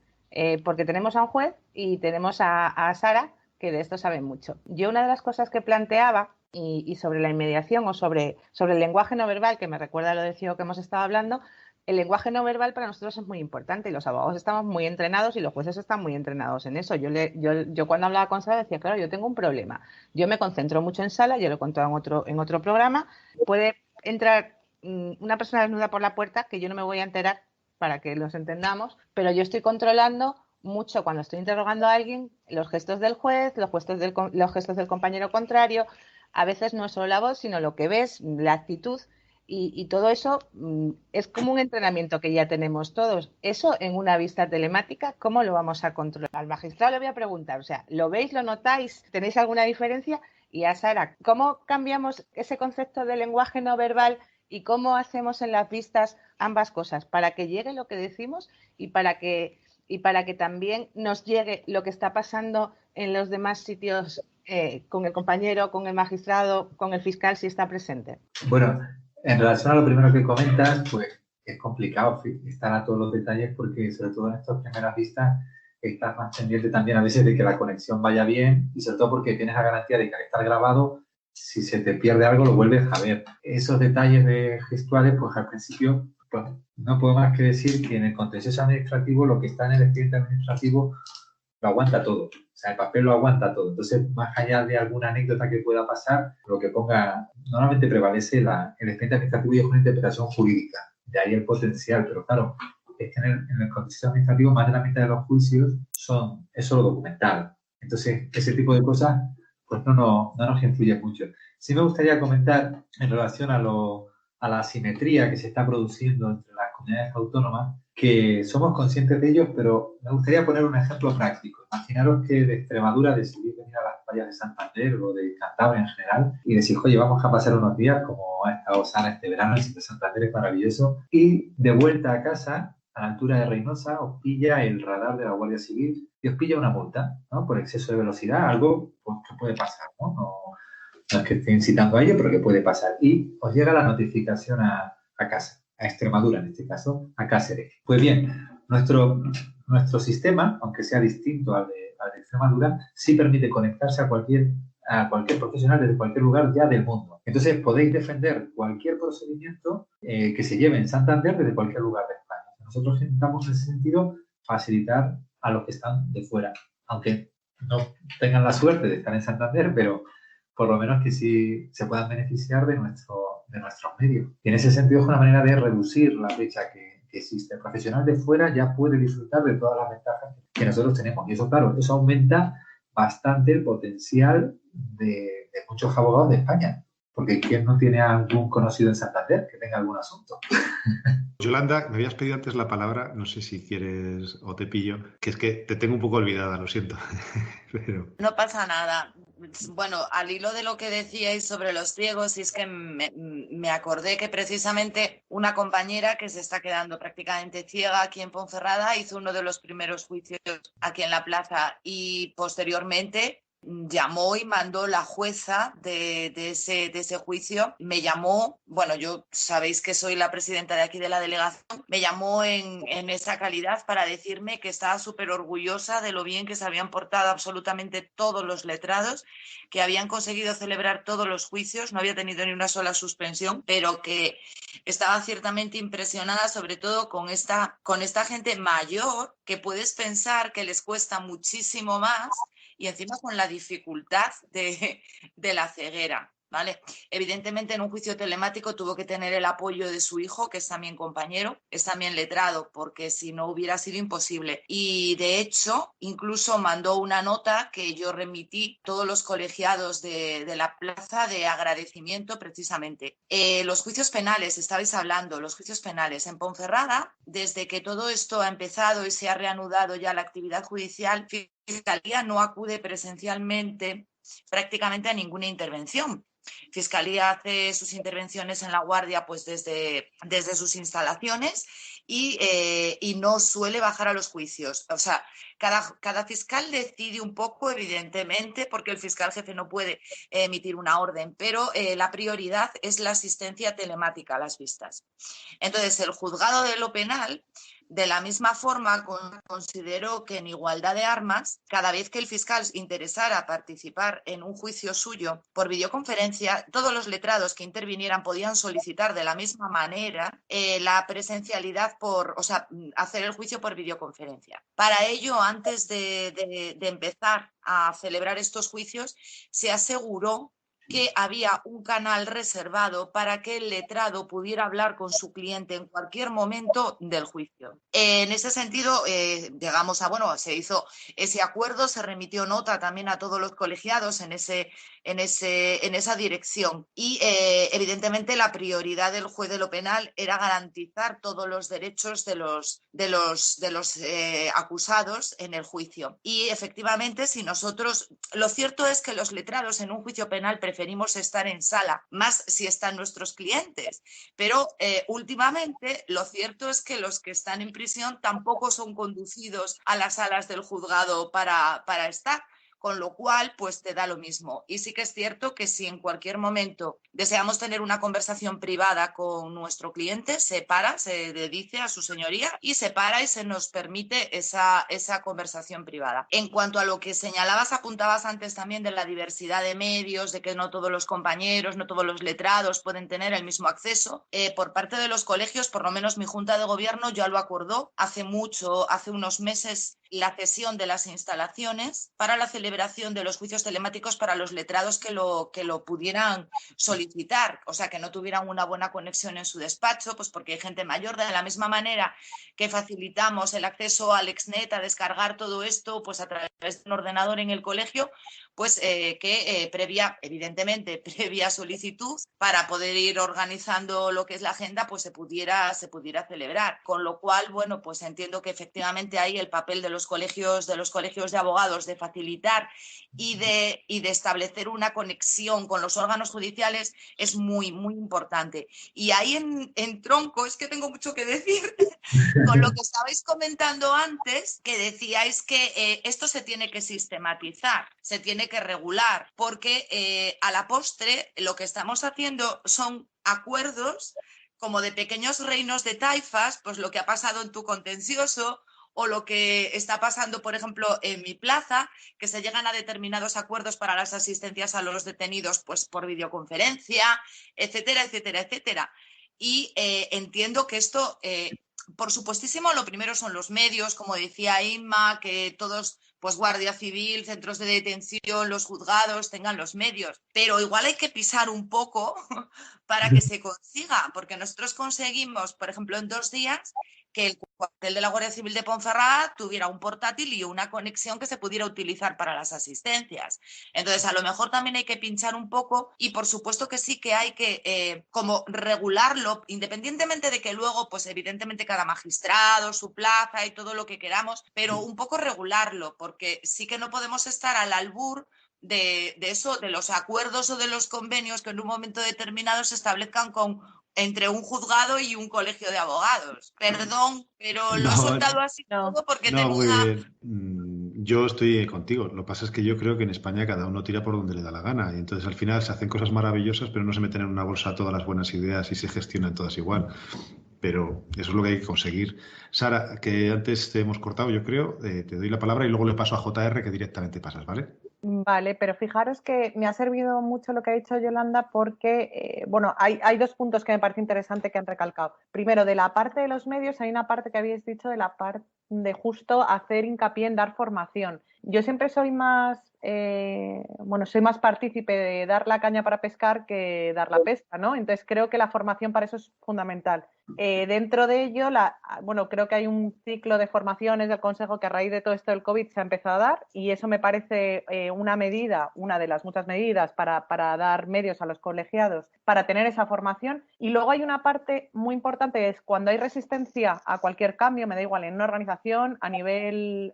porque tenemos a un juez y tenemos a Sara, que de esto saben mucho. Yo una de las cosas que planteaba y sobre la inmediación o sobre el lenguaje no verbal, que me recuerda a lo del ciego que hemos estado hablando, el lenguaje no verbal para nosotros es muy importante y los abogados estamos muy entrenados y los jueces están muy entrenados en eso. Yo cuando hablaba con Sara decía, claro, yo tengo un problema. Yo me concentro mucho en sala, yo lo he contado en otro programa, puede entrar una persona desnuda por la puerta que yo no me voy a enterar para que los entendamos, pero yo estoy controlando mucho cuando estoy interrogando a alguien los gestos del juez, los gestos del compañero contrario. A veces no es solo la voz, sino lo que ves, la actitud y todo eso es como un entrenamiento que ya tenemos todos. Eso en una vista telemática, ¿cómo lo vamos a controlar? Al magistrado le voy a preguntar, o sea, ¿lo veis, lo notáis? ¿Tenéis alguna diferencia? Y a Sara, ¿cómo cambiamos ese concepto de lenguaje no verbal y cómo hacemos en las vistas ambas cosas para que llegue lo que decimos y para que también nos llegue lo que está pasando en los demás sitios con el compañero, con el magistrado, con el fiscal, si está presente? Bueno, en relación a lo primero que comentas, pues es complicado estar a todos los detalles porque sobre todo en estas primeras vistas estás más pendiente también a veces de que la conexión vaya bien y sobre todo porque tienes la garantía de que al estar grabado, si se te pierde algo lo vuelves a ver. Esos detalles de gestuales, pues al principio pues, no puedo más que decir que en el contencioso administrativo lo que está en el expediente administrativo lo aguanta todo, o sea, el papel lo aguanta todo. Entonces, más allá de alguna anécdota que pueda pasar, lo que ponga, normalmente prevalece el expediente administrativo y es una interpretación jurídica, de ahí el potencial, pero claro, es que en el contencioso administrativo más de la mitad de los juicios es solo documental. Entonces, ese tipo de cosas, pues no nos influye mucho. Sí me gustaría comentar en relación a la asimetría que se está produciendo entre las comunidades autónomas, que somos conscientes de ellos, pero me gustaría poner un ejemplo práctico. Imaginaros que de Extremadura decidís venir a las playas de Santander o de Cantabria en general y decís, oye, vamos a pasar unos días como ha estado Sara este verano, el sitio de Santander es maravilloso, y de vuelta a casa, a la altura de Reynosa, os pilla el radar de la Guardia Civil y os pilla una multa, ¿no? Por exceso de velocidad, algo pues, que puede pasar, ¿no? No es que esté incitando a ello, pero que puede pasar. Y os llega la notificación a casa, a Extremadura en este caso, a Cáceres. Pues bien, nuestro sistema, aunque sea distinto al de Extremadura, sí permite conectarse a cualquier profesional desde cualquier lugar ya del mundo. Entonces podéis defender cualquier procedimiento que se lleve en Santander desde cualquier lugar de España. nosotros intentamos en ese sentido facilitar a los que están de fuera, aunque no tengan la suerte de estar en Santander, pero por lo menos que sí se puedan beneficiar de nuestros medios. Y en ese sentido es una manera de reducir la brecha que existe. El profesional de fuera ya puede disfrutar de todas las ventajas que nosotros tenemos. Y eso, claro, eso aumenta bastante el potencial de muchos abogados de España. Porque ¿quién no tiene algún conocido en Santander que tenga algún asunto? Yolanda, me habías pedido antes la palabra, no sé si quieres o te pillo, que es que te tengo un poco olvidada, lo siento. Pero... No pasa nada. Bueno, al hilo de lo que decíais sobre los ciegos, y es que me acordé que precisamente una compañera que se está quedando prácticamente ciega aquí en Ponferrada hizo uno de los primeros juicios aquí en la plaza y posteriormente llamó y mandó la jueza de ese juicio, me llamó, bueno, yo sabéis que soy la presidenta de aquí de la delegación, me llamó en esa calidad para decirme que estaba súper orgullosa de lo bien que se habían portado absolutamente todos los letrados, que habían conseguido celebrar todos los juicios, no había tenido ni una sola suspensión, pero que estaba ciertamente impresionada sobre todo con esta gente mayor que puedes pensar que les cuesta muchísimo más y encima con la dificultad de la ceguera, ¿vale? Evidentemente en un juicio telemático tuvo que tener el apoyo de su hijo, que es también compañero, es también letrado, porque si no hubiera sido imposible. Y de hecho, incluso mandó una nota que yo remití a todos los colegiados de la plaza de agradecimiento precisamente. Los juicios penales, estabais hablando, los juicios penales en Ponferrada, desde que todo esto ha empezado y se ha reanudado ya la actividad judicial, Fiscalía no acude presencialmente prácticamente a ninguna intervención. Fiscalía hace sus intervenciones en La Guardia pues desde sus instalaciones y no suele bajar a los juicios. O sea, cada fiscal decide un poco, evidentemente, porque el fiscal jefe no puede emitir una orden, pero la prioridad es la asistencia telemática a las vistas. Entonces, el juzgado de lo penal, de la misma forma, consideró que en igualdad de armas, cada vez que el fiscal interesara participar en un juicio suyo por videoconferencia, todos los letrados que intervinieran podían solicitar de la misma manera la presencialidad hacer el juicio por videoconferencia. Para ello, antes de empezar a celebrar estos juicios, se aseguró que había un canal reservado para que el letrado pudiera hablar con su cliente en cualquier momento del juicio. En ese sentido, se hizo ese acuerdo, se remitió nota también a todos los colegiados en esa dirección y evidentemente la prioridad del juez de lo penal era garantizar todos los derechos de los acusados en el juicio. Y efectivamente, lo cierto es que los letrados en un juicio penal preferimos estar en sala, más si están nuestros clientes, pero últimamente lo cierto es que los que están en prisión tampoco son conducidos a las salas del juzgado para estar, con lo cual pues te da lo mismo. Y sí que es cierto que si en cualquier momento deseamos tener una conversación privada con nuestro cliente, se le dice a su señoría y se para y se nos permite esa conversación privada. En cuanto a lo que apuntabas antes también de la diversidad de medios, de que no todos los compañeros, no todos los letrados pueden tener el mismo acceso, por parte de los colegios, por lo menos mi Junta de Gobierno ya lo acordó hace unos meses, la cesión de las instalaciones para la celebración de los juicios telemáticos para los letrados que lo pudieran solicitar, o sea, que no tuvieran una buena conexión en su despacho, pues porque hay gente mayor. De la misma manera que facilitamos el acceso al Exnet, a descargar todo esto pues a través de un ordenador en el colegio, pues previa solicitud para poder ir organizando lo que es la agenda, pues se pudiera celebrar. Con lo cual, bueno, pues entiendo que efectivamente ahí el papel de los colegios de abogados de facilitar y de establecer una conexión con los órganos judiciales es muy, muy importante. Y ahí en tronco, es que tengo mucho que decir, con lo que estabais comentando antes, que decíais que esto se tiene que sistematizar, se tiene que regular, porque a la postre lo que estamos haciendo son acuerdos como de pequeños reinos de taifas, pues lo que ha pasado en tu contencioso o lo que está pasando, por ejemplo, en mi plaza, que se llegan a determinados acuerdos para las asistencias a los detenidos pues por videoconferencia, etcétera, etcétera, etcétera. Y entiendo que esto por supuestísimo, lo primero son los medios, como decía Inma, que todos, pues Guardia Civil, centros de detención, los juzgados tengan los medios, pero igual hay que pisar un poco para que se consiga, porque nosotros conseguimos, por ejemplo, en 2 días, que el cuartel de la Guardia Civil de Ponferrada tuviera un portátil y una conexión que se pudiera utilizar para las asistencias. Entonces, a lo mejor también hay que pinchar un poco y por supuesto que sí que hay que como regularlo, independientemente de que luego, pues evidentemente cada magistrado, su plaza y todo lo que queramos, pero un poco regularlo, porque sí que no podemos estar al albur de eso, de los acuerdos o de los convenios que en un momento determinado se establezcan entre un juzgado y un colegio de abogados. Perdón, pero lo he soltado así todo porque No, muy tenía... bien. Yo estoy contigo. Lo que pasa es que yo creo que en España cada uno tira por donde le da la gana. Y entonces al final se hacen cosas maravillosas, pero no se meten en una bolsa todas las buenas ideas y se gestionan todas igual. Pero eso es lo que hay que conseguir. Sara, que antes te hemos cortado, yo creo, te doy la palabra y luego le paso a JR que directamente pasas, ¿vale? Vale, pero fijaros que me ha servido mucho lo que ha dicho Yolanda porque, bueno, hay 2 puntos que me parece interesante que han recalcado. Primero, de la parte de los medios, hay una parte que habéis dicho de la parte de justo hacer hincapié en dar formación. Yo siempre soy más, soy más partícipe de dar la caña para pescar que dar la pesca, ¿no? Entonces creo que la formación para eso es fundamental. Dentro de ello, creo que hay un ciclo de formaciones del Consejo que a raíz de todo esto del COVID se ha empezado a dar y eso me parece una de las muchas medidas para dar medios a los colegiados para tener esa formación. Y luego hay una parte muy importante que es cuando hay resistencia a cualquier cambio, me da igual, en una organización, a nivel,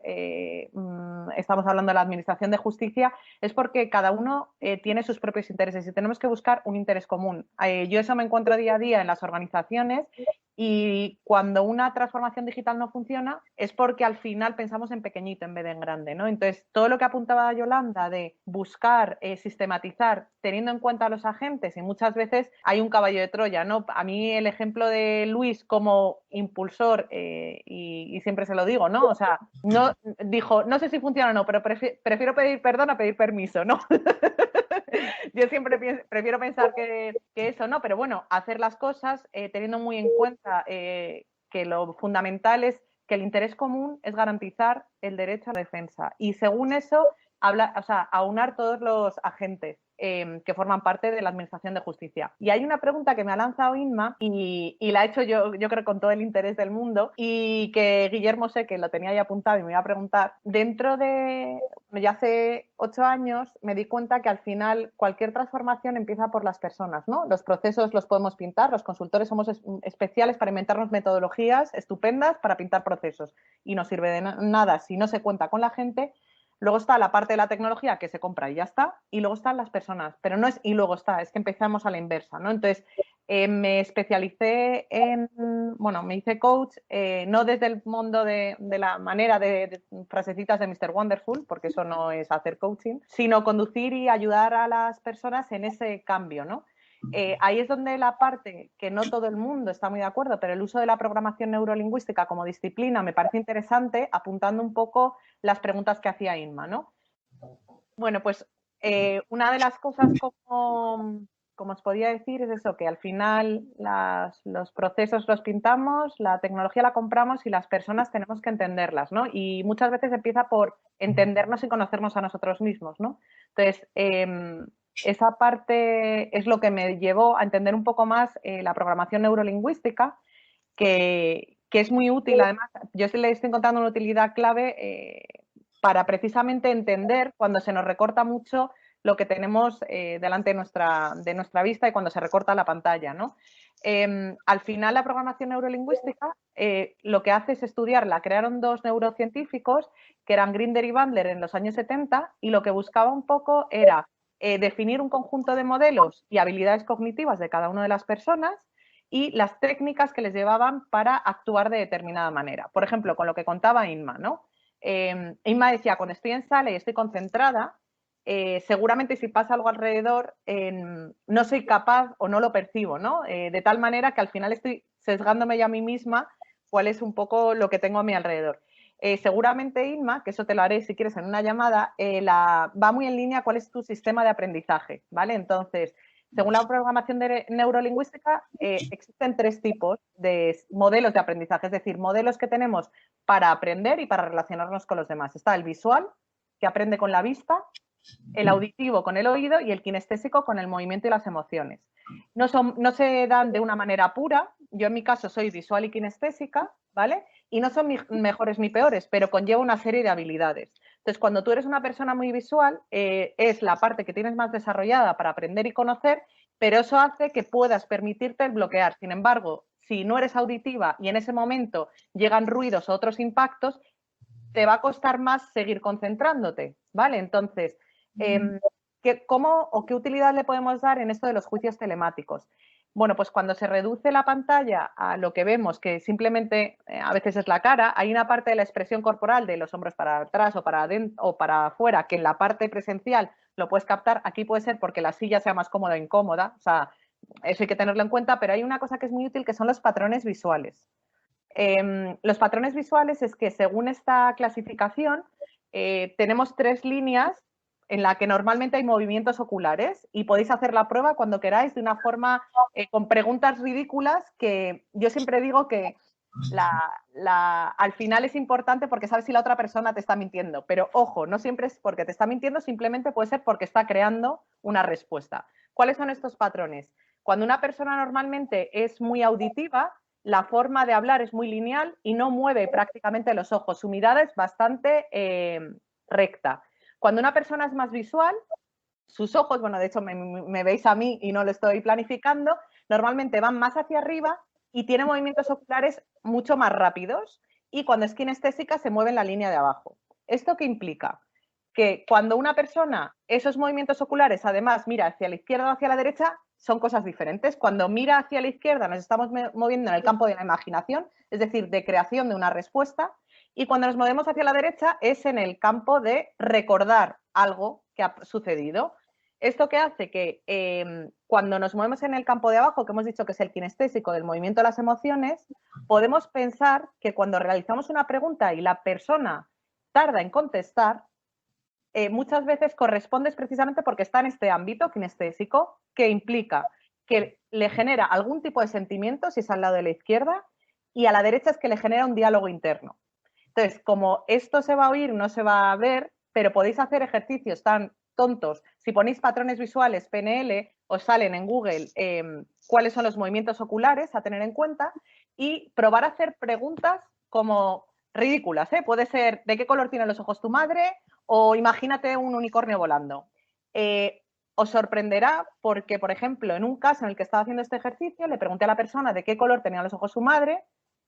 estamos hablando de la Administración de Justicia, es porque cada uno tiene sus propios intereses y tenemos que buscar un interés común. Yo eso me encuentro día a día en las organizaciones. Y cuando una transformación digital no funciona es porque al final pensamos en pequeñito en vez de en grande, ¿no? Entonces, todo lo que apuntaba Yolanda de buscar, sistematizar, teniendo en cuenta a los agentes, y muchas veces hay un caballo de Troya, ¿no? A mí el ejemplo de Luis como impulsor, y siempre se lo digo, ¿no? O sea, no dijo, no sé si funciona o no, pero prefiero pedir perdón a pedir permiso, ¿no? Yo siempre prefiero pensar que eso, ¿no? Pero bueno, hacer las cosas teniendo muy en cuenta que lo fundamental es que el interés común es garantizar el derecho a la defensa. Y según eso, aunar todos los agentes que forman parte de la Administración de Justicia. Y hay una pregunta que me ha lanzado Inma y la he hecho yo creo con todo el interés del mundo y que Guillermo sé que lo tenía ahí apuntado y me iba a preguntar. Ya hace 8 años me di cuenta que al final cualquier transformación empieza por las personas, ¿no? Los procesos los podemos pintar, los consultores somos especiales para inventarnos metodologías estupendas para pintar procesos y no sirve de nada si no se cuenta con la gente. Luego está la parte de la tecnología que se compra y ya está, y luego están las personas, pero no es y luego está, es que empezamos a la inversa, ¿no? Entonces, me especialicé me hice coach, no desde el mundo de la manera de frasecitas de Mr. Wonderful, porque eso no es hacer coaching, sino conducir y ayudar a las personas en ese cambio, ¿no? Ahí es donde la parte que no todo el mundo está muy de acuerdo, pero el uso de la programación neurolingüística como disciplina me parece interesante, apuntando un poco las preguntas que hacía Inma, ¿no? Bueno, pues una de las cosas como os podía decir es eso, que al final los procesos los pintamos, la tecnología la compramos y las personas tenemos que entenderlas, ¿no? Y muchas veces empieza por entendernos y conocernos a nosotros mismos, ¿no? Entonces, esa parte es lo que me llevó a entender un poco más la programación neurolingüística, que es muy útil. Además, yo le estoy encontrando una utilidad clave para precisamente entender cuando se nos recorta mucho lo que tenemos delante de nuestra vista y cuando se recorta la pantalla, ¿no? Al final, la programación neurolingüística lo que hace es estudiarla. Crearon 2 neurocientíficos que eran Grinder y Bandler en los años 70 y lo que buscaba un poco era definir un conjunto de modelos y habilidades cognitivas de cada una de las personas y las técnicas que les llevaban para actuar de determinada manera. Por ejemplo, con lo que contaba Inma, ¿no? Inma decía, cuando estoy en sala y estoy concentrada, seguramente si pasa algo alrededor no soy capaz o no lo percibo, ¿no? De tal manera que al final estoy sesgándome yo a mí misma cuál es un poco lo que tengo a mi alrededor. Seguramente, Inma, que eso te lo haré si quieres en una llamada, va muy en línea cuál es tu sistema de aprendizaje, ¿vale? Entonces, Según la programación neurolingüística, existen 3 tipos de modelos de aprendizaje, es decir, modelos que tenemos para aprender y para relacionarnos con los demás. Está el visual, que aprende con la vista, el auditivo con el oído y el kinestésico con el movimiento y las emociones. No se dan de una manera pura. Yo en mi caso soy visual y kinestésica, ¿vale? Y no son mejores ni peores, pero conlleva una serie de habilidades. Entonces, cuando tú eres una persona muy visual, es la parte que tienes más desarrollada para aprender y conocer, pero eso hace que puedas permitirte el bloquear. Sin embargo, si no eres auditiva y en ese momento llegan ruidos o otros impactos, te va a costar más seguir concentrándote, ¿vale? Entonces, ¿cómo o qué utilidad le podemos dar en esto de los juicios telemáticos? Bueno, pues cuando se reduce la pantalla a lo que vemos, que simplemente a veces es la cara, hay una parte de la expresión corporal de los hombros para atrás o para adentro o para afuera, que en la parte presencial lo puedes captar. Aquí puede ser porque la silla sea más cómoda o incómoda, o sea, eso hay que tenerlo en cuenta, pero hay una cosa que es muy útil, que son los patrones visuales. Los patrones visuales es que según esta clasificación tenemos 3 líneas en la que normalmente hay movimientos oculares y podéis hacer la prueba cuando queráis de una forma con preguntas ridículas, que yo siempre digo que al final es importante porque sabes si la otra persona te está mintiendo, pero ojo, no siempre es porque te está mintiendo, simplemente puede ser porque está creando una respuesta. ¿Cuáles son estos patrones? Cuando una persona normalmente es muy auditiva, la forma de hablar es muy lineal y no mueve prácticamente los ojos. Su mirada es bastante recta. Cuando una persona es más visual, sus ojos, bueno, de hecho me veis a mí y no lo estoy planificando, normalmente van más hacia arriba y tiene movimientos oculares mucho más rápidos, y cuando es kinestésica se mueve en la línea de abajo. ¿Esto qué implica? Que cuando una persona, esos movimientos oculares, además mira hacia la izquierda o hacia la derecha, son cosas diferentes. Cuando mira hacia la izquierda nos estamos moviendo en el campo de la imaginación, es decir, de creación de una respuesta, y cuando nos movemos hacia la derecha es en el campo de recordar algo que ha sucedido. ¿Esto qué hace? Que cuando nos movemos en el campo de abajo, que hemos dicho que es el kinestésico del movimiento de las emociones, podemos pensar que cuando realizamos una pregunta y la persona tarda en contestar, muchas veces corresponde precisamente porque está en este ámbito kinestésico, que implica que le genera algún tipo de sentimiento si es al lado de la izquierda, y a la derecha es que le genera un diálogo interno. Entonces, como esto se va a oír, no se va a ver, pero podéis hacer ejercicios tan tontos. Si ponéis patrones visuales PNL, os salen en Google cuáles son los movimientos oculares a tener en cuenta, y probar a hacer preguntas como ridículas, ¿eh? Puede ser, ¿de qué color tienen los ojos tu madre? O imagínate un unicornio volando. Os sorprenderá porque, por ejemplo, en un caso en el que estaba haciendo este ejercicio, le pregunté a la persona de qué color tenían los ojos su madre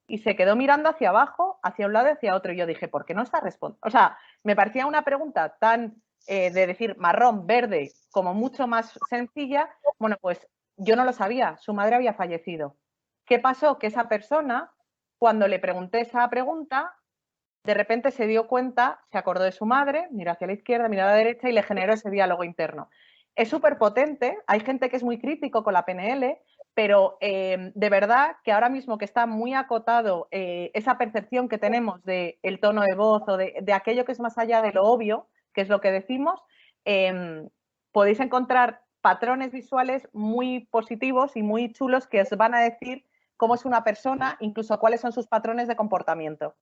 y se quedó mirando hacia abajo, hacia un lado y hacia otro. Y yo dije, ¿por qué no está respondiendo? O sea, me parecía una pregunta tan de decir marrón, verde, como mucho más sencilla. Bueno, pues yo no lo sabía, su madre había fallecido. ¿Qué pasó? Que esa persona, cuando le pregunté esa pregunta, de repente se dio cuenta, se acordó de su madre, miró hacia la izquierda, miró a la derecha y le generó ese diálogo interno. Es súper potente, hay gente que es muy crítico con la PNL, pero de verdad que ahora mismo que está muy acotado esa percepción que tenemos del tono de voz o de aquello que es más allá de lo obvio, que es lo que decimos, podéis encontrar patrones visuales muy positivos y muy chulos que os van a decir cómo es una persona, incluso cuáles son sus patrones de comportamiento.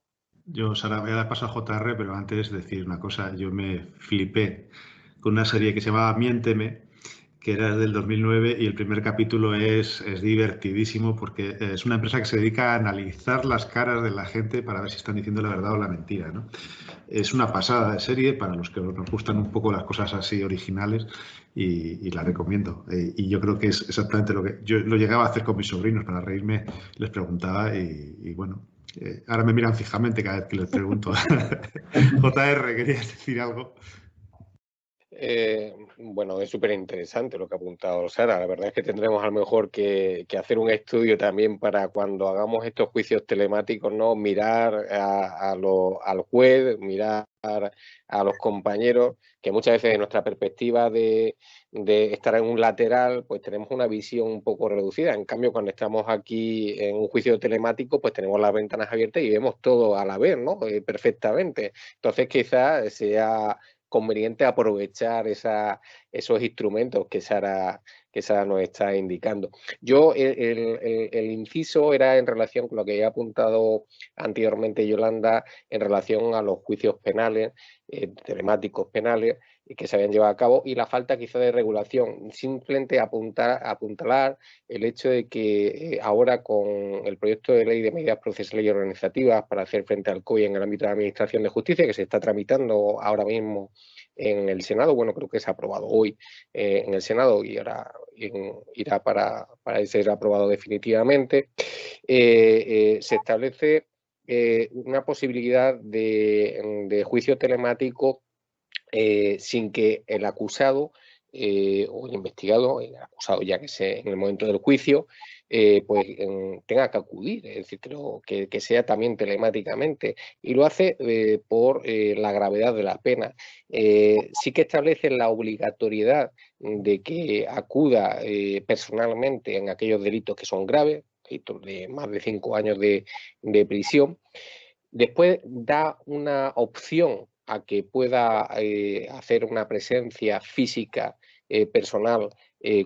Yo, Sara, voy a dar paso a JR, pero antes decir una cosa. Yo me flipé con una serie que se llamaba Miénteme, que era del 2009, y el primer capítulo es divertidísimo porque es una empresa que se dedica a analizar las caras de la gente para ver si están diciendo la verdad o la mentira, ¿no? Es una pasada de serie para los que nos gustan un poco las cosas así originales, y la recomiendo. Y yo creo que es exactamente lo que yo lo llegaba a hacer con mis sobrinos para reírme, les preguntaba y bueno, ahora me miran fijamente cada vez que les pregunto. JR, ¿querías decir algo? Bueno, es súper interesante lo que ha apuntado Sara. La verdad es que tendremos a lo mejor que hacer un estudio también para cuando hagamos estos juicios telemáticos, ¿no? Mirar al juez, mirar a los compañeros, que muchas veces de nuestra perspectiva de estar en un lateral, pues tenemos una visión un poco reducida. En cambio, cuando estamos aquí en un juicio telemático, pues tenemos las ventanas abiertas y vemos todo a la vez, ¿no? Perfectamente. Entonces, quizás sea conveniente aprovechar esos instrumentos que Sara nos está indicando. Yo, el inciso era en relación con lo que había apuntado anteriormente Yolanda, en relación a los juicios penales, telemáticos penales, que se habían llevado a cabo, y la falta quizá de regulación. Simplemente apuntalar el hecho de que ahora, con el proyecto de ley de medidas procesales y organizativas para hacer frente al COI en el ámbito de la Administración de Justicia, que se está tramitando ahora mismo en el Senado, bueno, creo que se ha aprobado hoy en el Senado y ahora irá para ser aprobado definitivamente, se establece una posibilidad de juicio telemático sin que el acusado o el investigado, el acusado ya que sea en el momento del juicio, pues tenga que acudir, es decir, que sea también telemáticamente, y lo hace por la gravedad de la pena. Sí que establece la obligatoriedad de que acuda personalmente en aquellos delitos que son graves, delitos de más de 5 años de prisión. Después da una opción a que pueda hacer una presencia física personal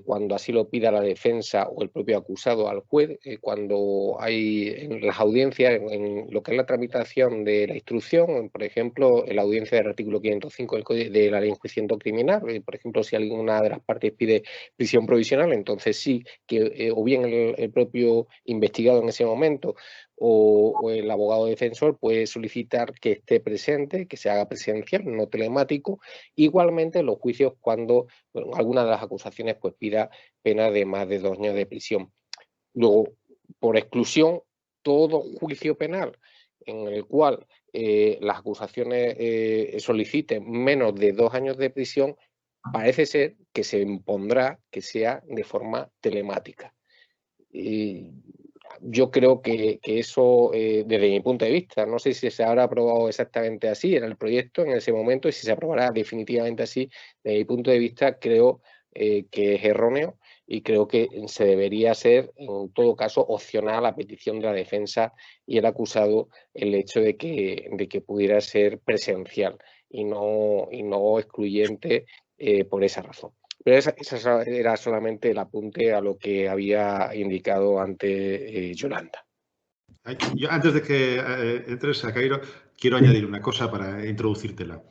cuando así lo pida la defensa o el propio acusado al juez, cuando hay en las audiencias, en lo que es la tramitación de la instrucción, por ejemplo, en la audiencia del artículo 505 de la ley de enjuiciamiento criminal, por ejemplo, si alguna de las partes pide prisión provisional, entonces sí, que o bien el propio investigado en ese momento o el abogado defensor puede solicitar que esté presente, que se haga presencial, no telemático. Igualmente en los juicios cuando alguna de las acusaciones pues pida pena de más de 2 años de prisión. Luego, por exclusión, todo juicio penal en el cual las acusaciones soliciten menos de 2 años de prisión, parece ser que se impondrá que sea de forma telemática. Yo creo que eso, desde mi punto de vista, no sé si se habrá aprobado exactamente así en el proyecto en ese momento y si se aprobará definitivamente así, desde mi punto de vista creo que es erróneo y creo que se debería ser, en todo caso, opcional a petición de la defensa y el acusado el hecho de que pudiera ser presencial y no excluyente por esa razón. Pero esa era solamente el apunte a lo que había indicado antes Yolanda. Yo, antes de que entres a Cairo, quiero añadir una cosa para introducírtela.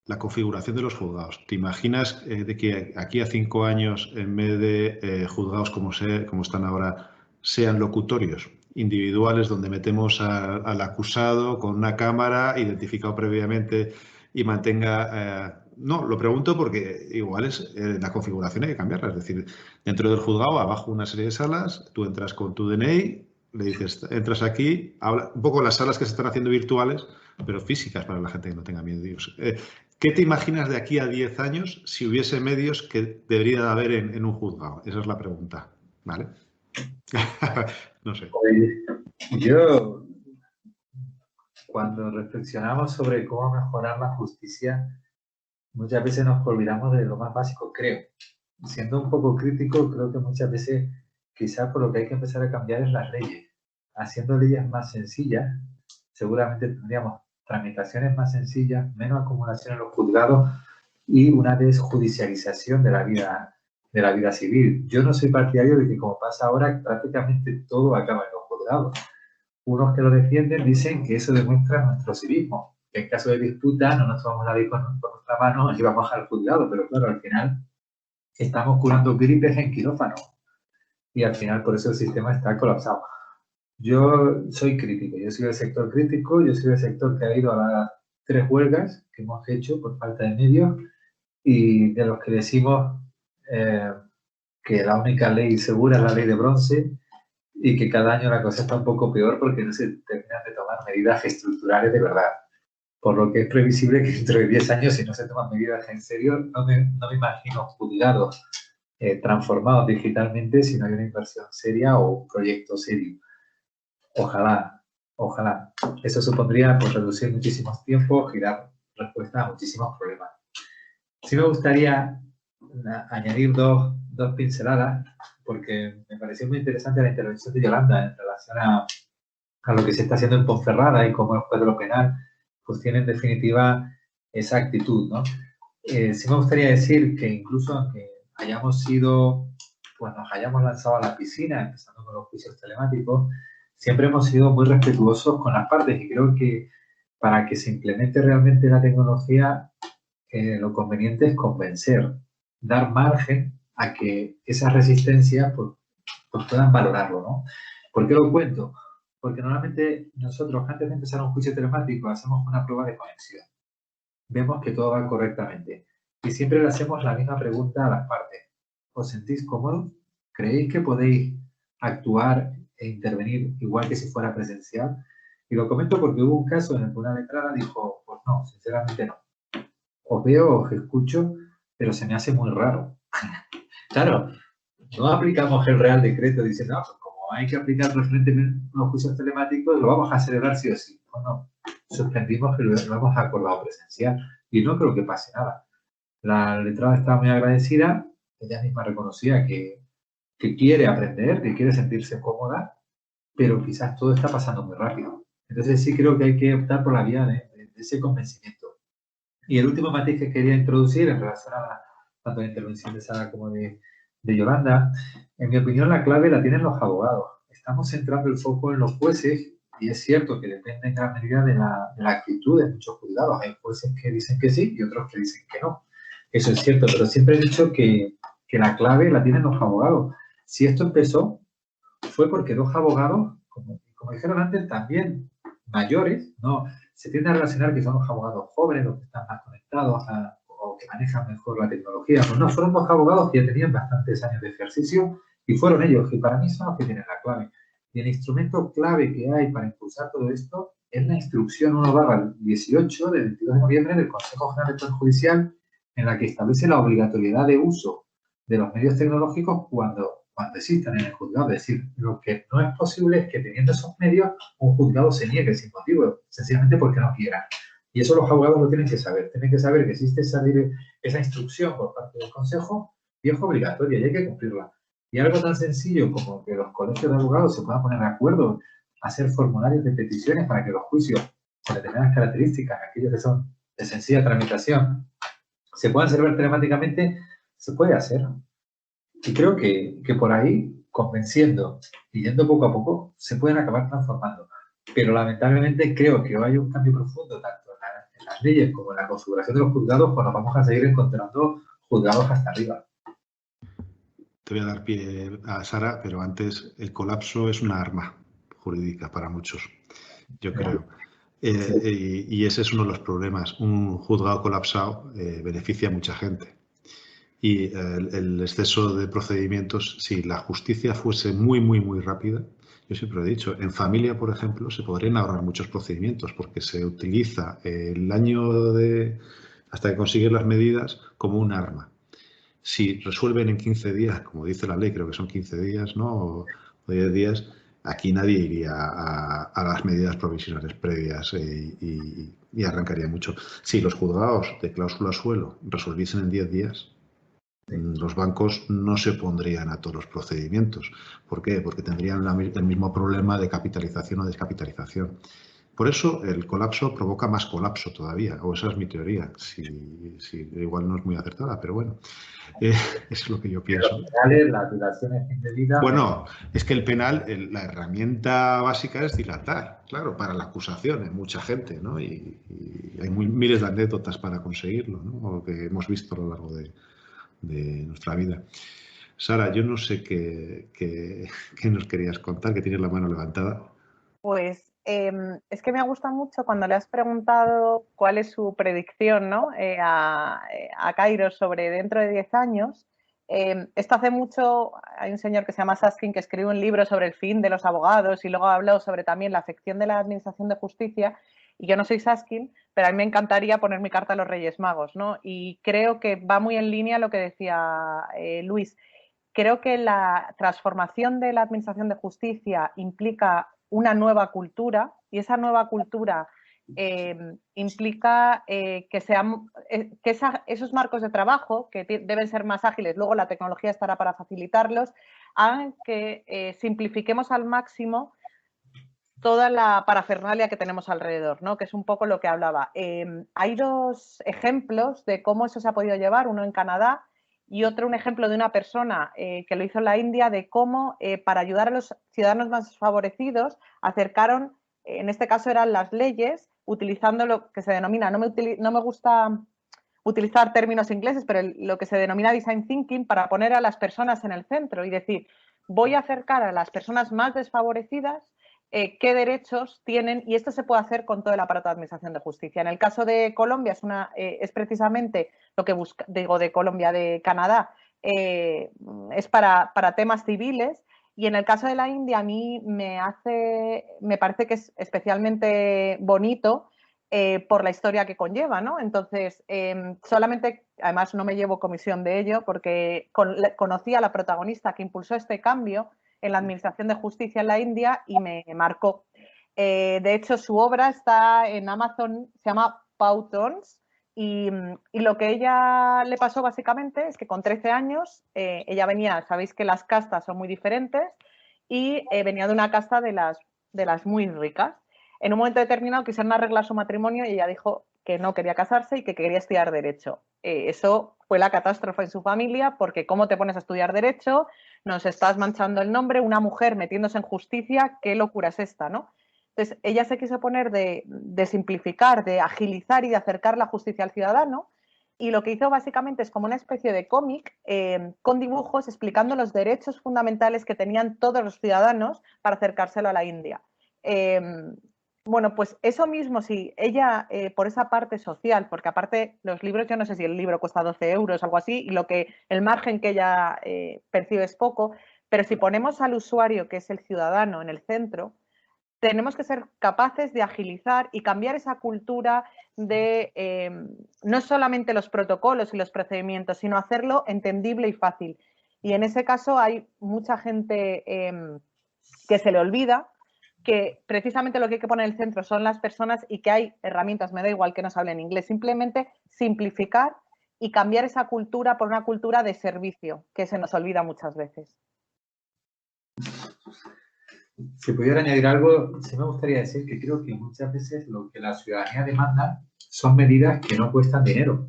La configuración de los juzgados. ¿Te imaginas de que aquí a 5 años, en vez de juzgados como están ahora, sean locutorios individuales donde metemos al acusado con una cámara identificado previamente y mantenga... no, lo pregunto porque igual la configuración hay que cambiarla. Es decir, dentro del juzgado, abajo una serie de salas, tú entras con tu DNI, le dices, entras aquí, habla, un poco las salas que se están haciendo virtuales, pero físicas para la gente que no tenga miedo. ¿Qué te imaginas de aquí a 10 años si hubiese medios que debería de haber en un juzgado? Esa es la pregunta, ¿vale? No sé. Yo, cuando reflexionamos sobre cómo mejorar la justicia, muchas veces nos olvidamos de lo más básico, creo. Siendo un poco crítico, creo que muchas veces quizás por lo que hay que empezar a cambiar es las leyes. Haciendo leyes más sencillas, seguramente tendríamos tramitaciones más sencillas, menos acumulación en los juzgados y una desjudicialización de la vida civil. Yo no soy partidario de que, como pasa ahora, prácticamente todo acaba en los juzgados. Unos que lo defienden dicen que eso demuestra nuestro civismo, que en caso de disputa no nos tomamos la ley con nuestra mano y vamos al juzgado, pero claro, al final estamos curando gripes en quirófano y al final por eso el sistema está colapsado. Yo soy crítico, yo soy del sector crítico, yo soy del sector que ha ido a las 3 huelgas que hemos hecho por falta de medios y de los que decimos que la única ley segura es la ley de bronce y que cada año la cosa está un poco peor porque no se terminan de tomar medidas estructurales de verdad. Por lo que es previsible que dentro de 10 años, si no se toman medidas en serio, no me imagino juzgados transformados digitalmente si no hay una inversión seria o un proyecto serio. Ojalá. Eso supondría pues, reducir muchísimos tiempos y dar respuesta a muchísimos problemas. Sí me gustaría añadir dos pinceladas, porque me pareció muy interesante la intervención de Yolanda en relación a lo que se está haciendo en Ponferrada y cómo el juez de lo penal pues tiene en definitiva esa actitud, ¿no? Sí me gustaría decir que incluso aunque hayamos sido, pues nos hayamos lanzado a la piscina, empezando con los juicios telemáticos, siempre hemos sido muy respetuosos con las partes y creo que para que se implemente realmente la tecnología, lo conveniente es convencer, dar margen a que esas resistencias pues puedan valorarlo, ¿no? ¿Por qué lo cuento? Porque normalmente nosotros antes de empezar un juicio telemático hacemos una prueba de conexión. Vemos que todo va correctamente y siempre le hacemos la misma pregunta a las partes. ¿Os sentís cómodos? ¿Creéis que podéis actuar e intervenir igual que si fuera presencial? Y lo comento porque hubo un caso en el que una letrada dijo, pues no, sinceramente no. Os veo, os escucho, pero se me hace muy raro. Claro, no aplicamos el Real Decreto diciendo, no, pues como hay que aplicar preferentemente los juicios telemáticos, lo vamos a celebrar sí o sí. No, no. Suspendimos que lo hemos acordado presencial y no creo que pase nada. La letrada estaba muy agradecida, ella misma reconocía que quiere aprender, que quiere sentirse cómoda, pero quizás todo está pasando muy rápido. Entonces sí creo que hay que optar por la vía de ese convencimiento. Y el último matiz que quería introducir en relación a tanto la intervención de Sara como de Yolanda, en mi opinión la clave la tienen los abogados. Estamos centrando el foco en los jueces y es cierto que depende en gran medida de la actitud de muchos juzgados. Hay jueces que dicen que sí y otros que dicen que no. Eso es cierto, pero siempre he dicho que la clave la tienen los abogados. Si esto empezó, fue porque dos abogados, como dijeron antes, también mayores, no se tiende a relacionar que son los abogados jóvenes, los que están más conectados o que manejan mejor la tecnología. Pues no, fueron dos abogados que ya tenían bastantes años de ejercicio y fueron ellos, que para mí son los que tienen la clave. Y el instrumento clave que hay para impulsar todo esto es la instrucción 1/18 del 22 de noviembre del Consejo General del Poder Judicial, en la que establece la obligatoriedad de uso de los medios tecnológicos cuando existan en el juzgado. Es decir, lo que no es posible es que teniendo esos medios un juzgado se niegue sin motivo, sencillamente porque no quiera. Y eso los abogados lo tienen que saber. Tienen que saber que existe esa instrucción por parte del Consejo y es obligatoria y hay que cumplirla. Y algo tan sencillo como que los colegios de abogados se puedan poner de acuerdo, hacer formularios de peticiones para que los juicios con determinadas características, aquellos que son de sencilla tramitación, se puedan resolver telemáticamente, se puede hacer. Y creo que por ahí, convenciendo y yendo poco a poco, se pueden acabar transformando. Pero lamentablemente creo que hay un cambio profundo tanto en las leyes como en la configuración de los juzgados, pues nos vamos a seguir encontrando juzgados hasta arriba. Te voy a dar pie a Sara, pero antes el colapso es una arma jurídica para muchos, yo creo. Y ese es uno de los problemas. Un juzgado colapsado beneficia a mucha gente. Y el exceso de procedimientos, si la justicia fuese muy, muy, muy rápida, yo siempre lo he dicho, en familia, por ejemplo, se podrían ahorrar muchos procedimientos porque se utiliza el año hasta que consiguen las medidas como un arma. Si resuelven en 15 días, como dice la ley, creo que son 15 días, ¿no? O 10 días, aquí nadie iría a las medidas provisionales previas y arrancaría mucho. Si los juzgados de cláusula suelo resolviesen en 10 días, los bancos no se opondrían a todos los procedimientos. ¿Por qué? Porque tendrían el mismo problema de capitalización o descapitalización. Por eso el colapso provoca más colapso todavía, o esa es mi teoría. Igual no es muy acertada, pero bueno, es lo que yo pienso. Los penales, las dilaciones indebidas. Bueno, es que el penal, la herramienta básica es dilatar, claro, para la acusación en mucha gente, ¿no? Y hay miles de anécdotas para conseguirlo, ¿no? Que hemos visto a lo largo de nuestra vida. Sara, yo no sé qué nos querías contar, que tienes la mano levantada. Pues es que me gusta mucho cuando le has preguntado cuál es su predicción, ¿no? a Kairos sobre dentro de 10 años. Esto hace mucho, hay un señor que se llama Saskin que escribe un libro sobre el fin de los abogados y luego ha hablado sobre también la afección de la administración de justicia. Y yo no soy Saskin, pero a mí me encantaría poner mi carta a los Reyes Magos, ¿no? Y creo que va muy en línea lo que decía Luis. Creo que la transformación de la administración de justicia implica una nueva cultura y esa nueva cultura implica que esos marcos de trabajo, que deben ser más ágiles, luego la tecnología estará para facilitarlos, hagan que simplifiquemos al máximo toda la parafernalia que tenemos alrededor, ¿no? Que es un poco lo que hablaba. Hay dos ejemplos de cómo eso se ha podido llevar, uno en Canadá y otro un ejemplo de una persona que lo hizo en la India, de cómo para ayudar a los ciudadanos más desfavorecidos acercaron, en este caso eran las leyes, utilizando lo que se denomina, no me gusta utilizar términos ingleses, pero lo que se denomina design thinking, para poner a las personas en el centro y decir, voy a acercar a las personas más desfavorecidas qué derechos tienen, y esto se puede hacer con todo el aparato de administración de justicia. En el caso de Colombia es precisamente lo que de Canadá, es para temas civiles, y en el caso de la India a mí me parece que es especialmente bonito por la historia que conlleva, ¿no? Entonces, solamente, además no me llevo comisión de ello, porque conocí a la protagonista que impulsó este cambio en la administración de justicia en la India y me marcó. De hecho, su obra está en Amazon, se llama Pautons, y lo que ella le pasó básicamente es que con 13 años ella venía, sabéis que las castas son muy diferentes, y venía de una casta de las muy ricas. En un momento determinado quisieron arreglar su matrimonio y ella dijo que no quería casarse y que quería estudiar Derecho. Eso fue la catástrofe en su familia, porque ¿cómo te pones a estudiar Derecho? Nos estás manchando el nombre, una mujer metiéndose en justicia, ¿qué locura es esta, no? Entonces, ella se quiso poner de simplificar, de agilizar y de acercar la justicia al ciudadano, y lo que hizo básicamente es como una especie de cómic con dibujos explicando los derechos fundamentales que tenían todos los ciudadanos para acercárselo a la India. Bueno, pues eso mismo, si ella, por esa parte social, porque aparte los libros, yo no sé si el libro cuesta 12 euros o algo así, y el margen que ella percibe es poco, pero si ponemos al usuario, que es el ciudadano, en el centro, tenemos que ser capaces de agilizar y cambiar esa cultura de no solamente los protocolos y los procedimientos, sino hacerlo entendible y fácil. Y en ese caso hay mucha gente que se le olvida que precisamente lo que hay que poner en el centro son las personas, y que hay herramientas, me da igual que nos hablen inglés, simplemente simplificar y cambiar esa cultura por una cultura de servicio, que se nos olvida muchas veces. Si pudiera añadir algo, sí me gustaría decir que creo que muchas veces lo que la ciudadanía demanda son medidas que no cuestan dinero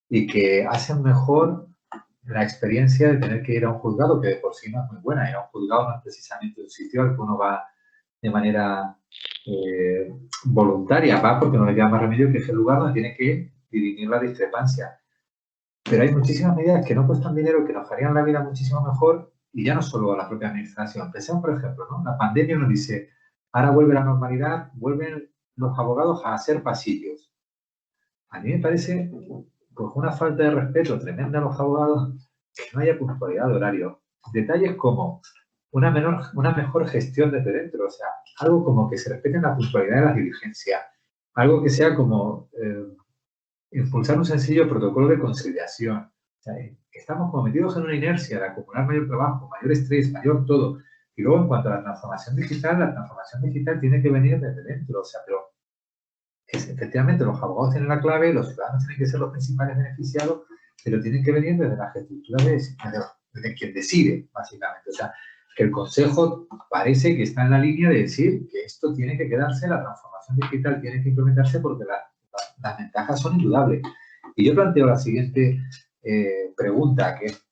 y que hacen mejor la experiencia de tener que ir a un juzgado, que de por sí no es muy buena. Ir a un juzgado no es precisamente un sitio al que uno va de manera voluntaria, va porque no le queda más remedio que es el lugar donde tiene que dirimir la discrepancia. Pero hay muchísimas medidas que no cuestan dinero, que nos harían la vida muchísimo mejor, y ya no solo a la propia administración. Pensemos, por ejemplo, ¿no? La pandemia nos dice, ahora vuelve la normalidad, vuelven los abogados a hacer pasillos. A mí me parece pues una falta de respeto tremenda a los abogados que no haya puntualidad de horario. Detalles como una mejor gestión desde dentro, o sea, algo como que se respete la puntualidad de las diligencias, algo que sea como impulsar un sencillo protocolo de conciliación. O sea, estamos como metidos en una inercia de acumular mayor trabajo, mayor estrés, mayor todo. Y luego, en cuanto a la transformación digital tiene que venir desde dentro. O sea, pero efectivamente los abogados tienen la clave, los ciudadanos tienen que ser los principales beneficiados, pero tienen que venir desde las estructuras de quien decide, básicamente. O sea, que el Consejo parece que está en la línea de decir que esto tiene que quedarse, la transformación digital tiene que implementarse porque las ventajas son indudables. Y yo planteo la siguiente pregunta, que es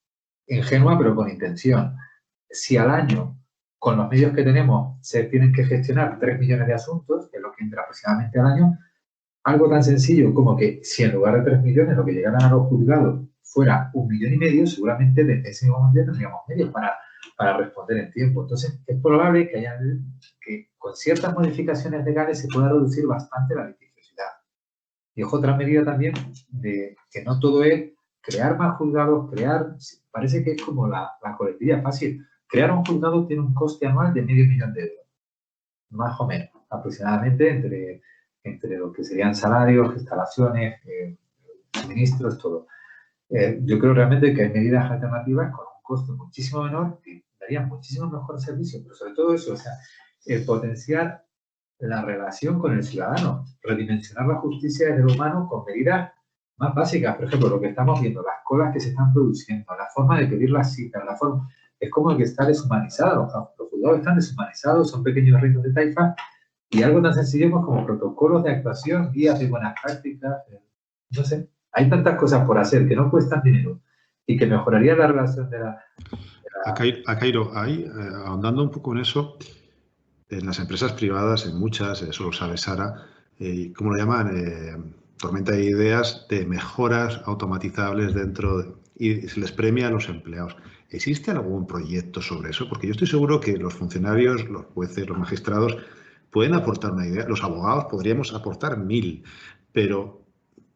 ingenua pero con intención. Si al año, con los medios que tenemos, se tienen que gestionar 3 millones de asuntos, que es lo que entra aproximadamente al año, algo tan sencillo como que si en lugar de 3 millones lo que llegaran a los juzgados fuera 1,5 millones, seguramente desde ese momento tendríamos medios para responder en tiempo. Entonces, es probable que con ciertas modificaciones legales se pueda reducir bastante la litigiosidad. Y es otra medida también de que no todo es crear más juzgados, parece que es como la colectividad fácil. Crear un juzgado tiene un coste anual de $500,000 de euros, más o menos, aproximadamente entre lo que serían salarios, instalaciones, suministros, todo. Yo creo realmente que hay medidas alternativas con un costo muchísimo menor que darían muchísimo mejor servicio, pero sobre todo eso, o sea, potenciar la relación con el ciudadano, redimensionar la justicia desde lo humano con medidas más básicas. Por ejemplo, lo que estamos viendo, las colas que se están produciendo, la forma de pedir las citas, es como que está deshumanizada. Los juzgados juzgados están deshumanizados, son pequeños reinos de taifa, y algo tan sencillo como protocolos de actuación, guías de buenas prácticas, no sé, hay tantas cosas por hacer que no cuestan dinero y que mejoraría la relación de la... A Cairo, ahí, ahondando un poco en eso, en las empresas privadas, en muchas, eso lo sabe Sara, ¿cómo lo llaman? Tormenta de ideas de mejoras automatizables y se les premia a los empleados. ¿Existe algún proyecto sobre eso? Porque yo estoy seguro que los funcionarios, los jueces, los magistrados pueden aportar una idea. Los abogados podríamos aportar 1000, pero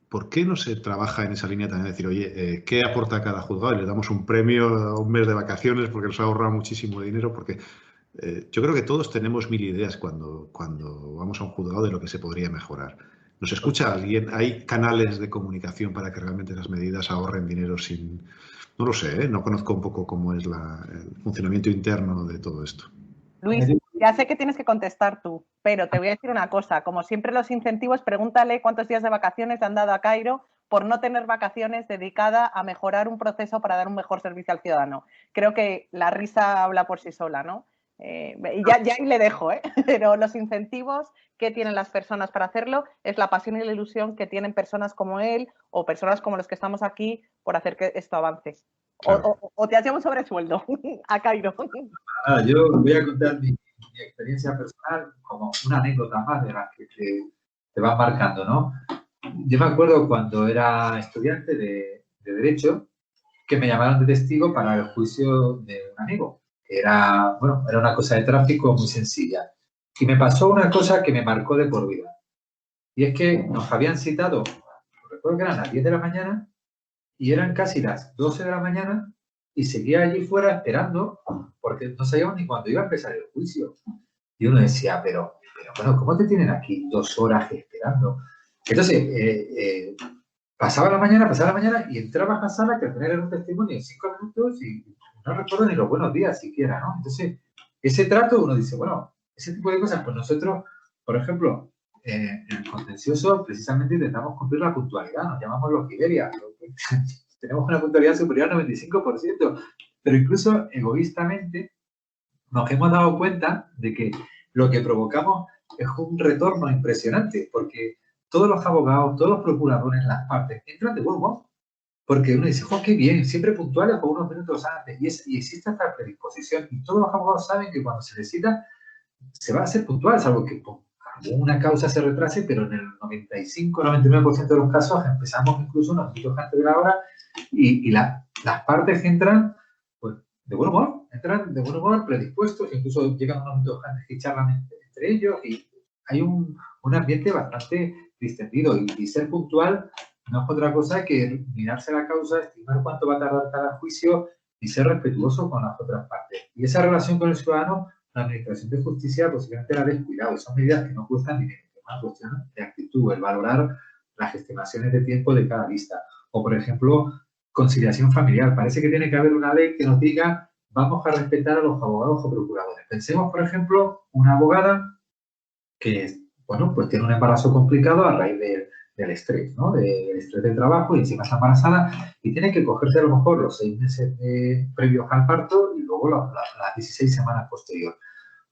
¿por qué no se trabaja en esa línea también de decir, oye, ¿qué aporta cada juzgado? Y le damos un premio a un mes de vacaciones porque nos ahorra muchísimo dinero, porque yo creo que todos tenemos 1000 ideas cuando vamos a un juzgado de lo que se podría mejorar. ¿Nos escucha alguien? ¿Hay canales de comunicación para que realmente las medidas ahorren dinero sin...? No lo sé, no conozco un poco cómo es el funcionamiento interno de todo esto. Luis, ya sé que tienes que contestar tú, pero te voy a decir una cosa. Como siempre los incentivos, pregúntale cuántos días de vacaciones le han dado a Cairo por no tener vacaciones dedicada a mejorar un proceso para dar un mejor servicio al ciudadano. Creo que la risa habla por sí sola, ¿no? Y ya ahí le dejo, ¿eh? Pero los incentivos que tienen las personas para hacerlo es la pasión y la ilusión que tienen personas como él o personas como los que estamos aquí por hacer que esto avance. Claro. O te hacemos sobresueldo a Cairo. Yo voy a contar mi experiencia personal como una anécdota más de las que te van marcando, ¿no? Yo me acuerdo cuando era estudiante de Derecho que me llamaron de testigo para el juicio de un amigo. Era una cosa de tráfico muy sencilla. Y me pasó una cosa que me marcó de por vida. Y es que nos habían citado, recuerdo que eran las 10 de la mañana, y eran casi las 12 de la mañana, y seguía allí fuera esperando, porque no sabíamos ni cuándo iba a empezar el juicio. Y uno decía, pero bueno, ¿cómo te tienen aquí 2 horas esperando? Entonces, pasaba la mañana y entrabas a la sala que al final era un testimonio de 5 minutos y no recuerdo ni los buenos días siquiera, ¿no? Entonces, ese trato uno dice, bueno, ese tipo de cosas, pues nosotros, por ejemplo, en el contencioso precisamente intentamos cumplir la puntualidad, nos llamamos los Iberia, tenemos una puntualidad superior al 95%, pero incluso egoístamente nos hemos dado cuenta de que lo que provocamos es un retorno impresionante, porque todos los abogados, todos los procuradores, las partes, entran de buen humor. Porque uno dice, ¡oh, qué bien! Siempre puntuales o unos minutos antes. Y existe esta predisposición. Y todos los abogados saben que cuando se les cita, se va a hacer puntual, salvo que por alguna causa se retrase, pero en el 95-99% de los casos empezamos incluso unos minutos antes de la hora y las partes entran pues, de buen humor. Entran de buen humor, predispuestos, incluso llegan unos minutos antes y charlan entre ellos. Y hay un ambiente bastante distendido. Y ser puntual no es otra cosa que mirarse la causa, estimar cuánto va a tardar cada juicio y ser respetuoso con las otras partes. Y esa relación con el ciudadano, la Administración de Justicia posiblemente la ha descuidado. Son medidas que no cuestan dinero, es una cuestión de actitud, el valorar las estimaciones de tiempo de cada vista. O, por ejemplo, conciliación familiar. Parece que tiene que haber una ley que nos diga vamos a respetar a los abogados o procuradores. Pensemos, por ejemplo, una abogada que, bueno, pues tiene un embarazo complicado a raíz del estrés, ¿no? Del estrés del trabajo y encima está embarazada y tiene que cogerse a lo mejor los 6 meses previos al parto y luego las 16 semanas posteriores.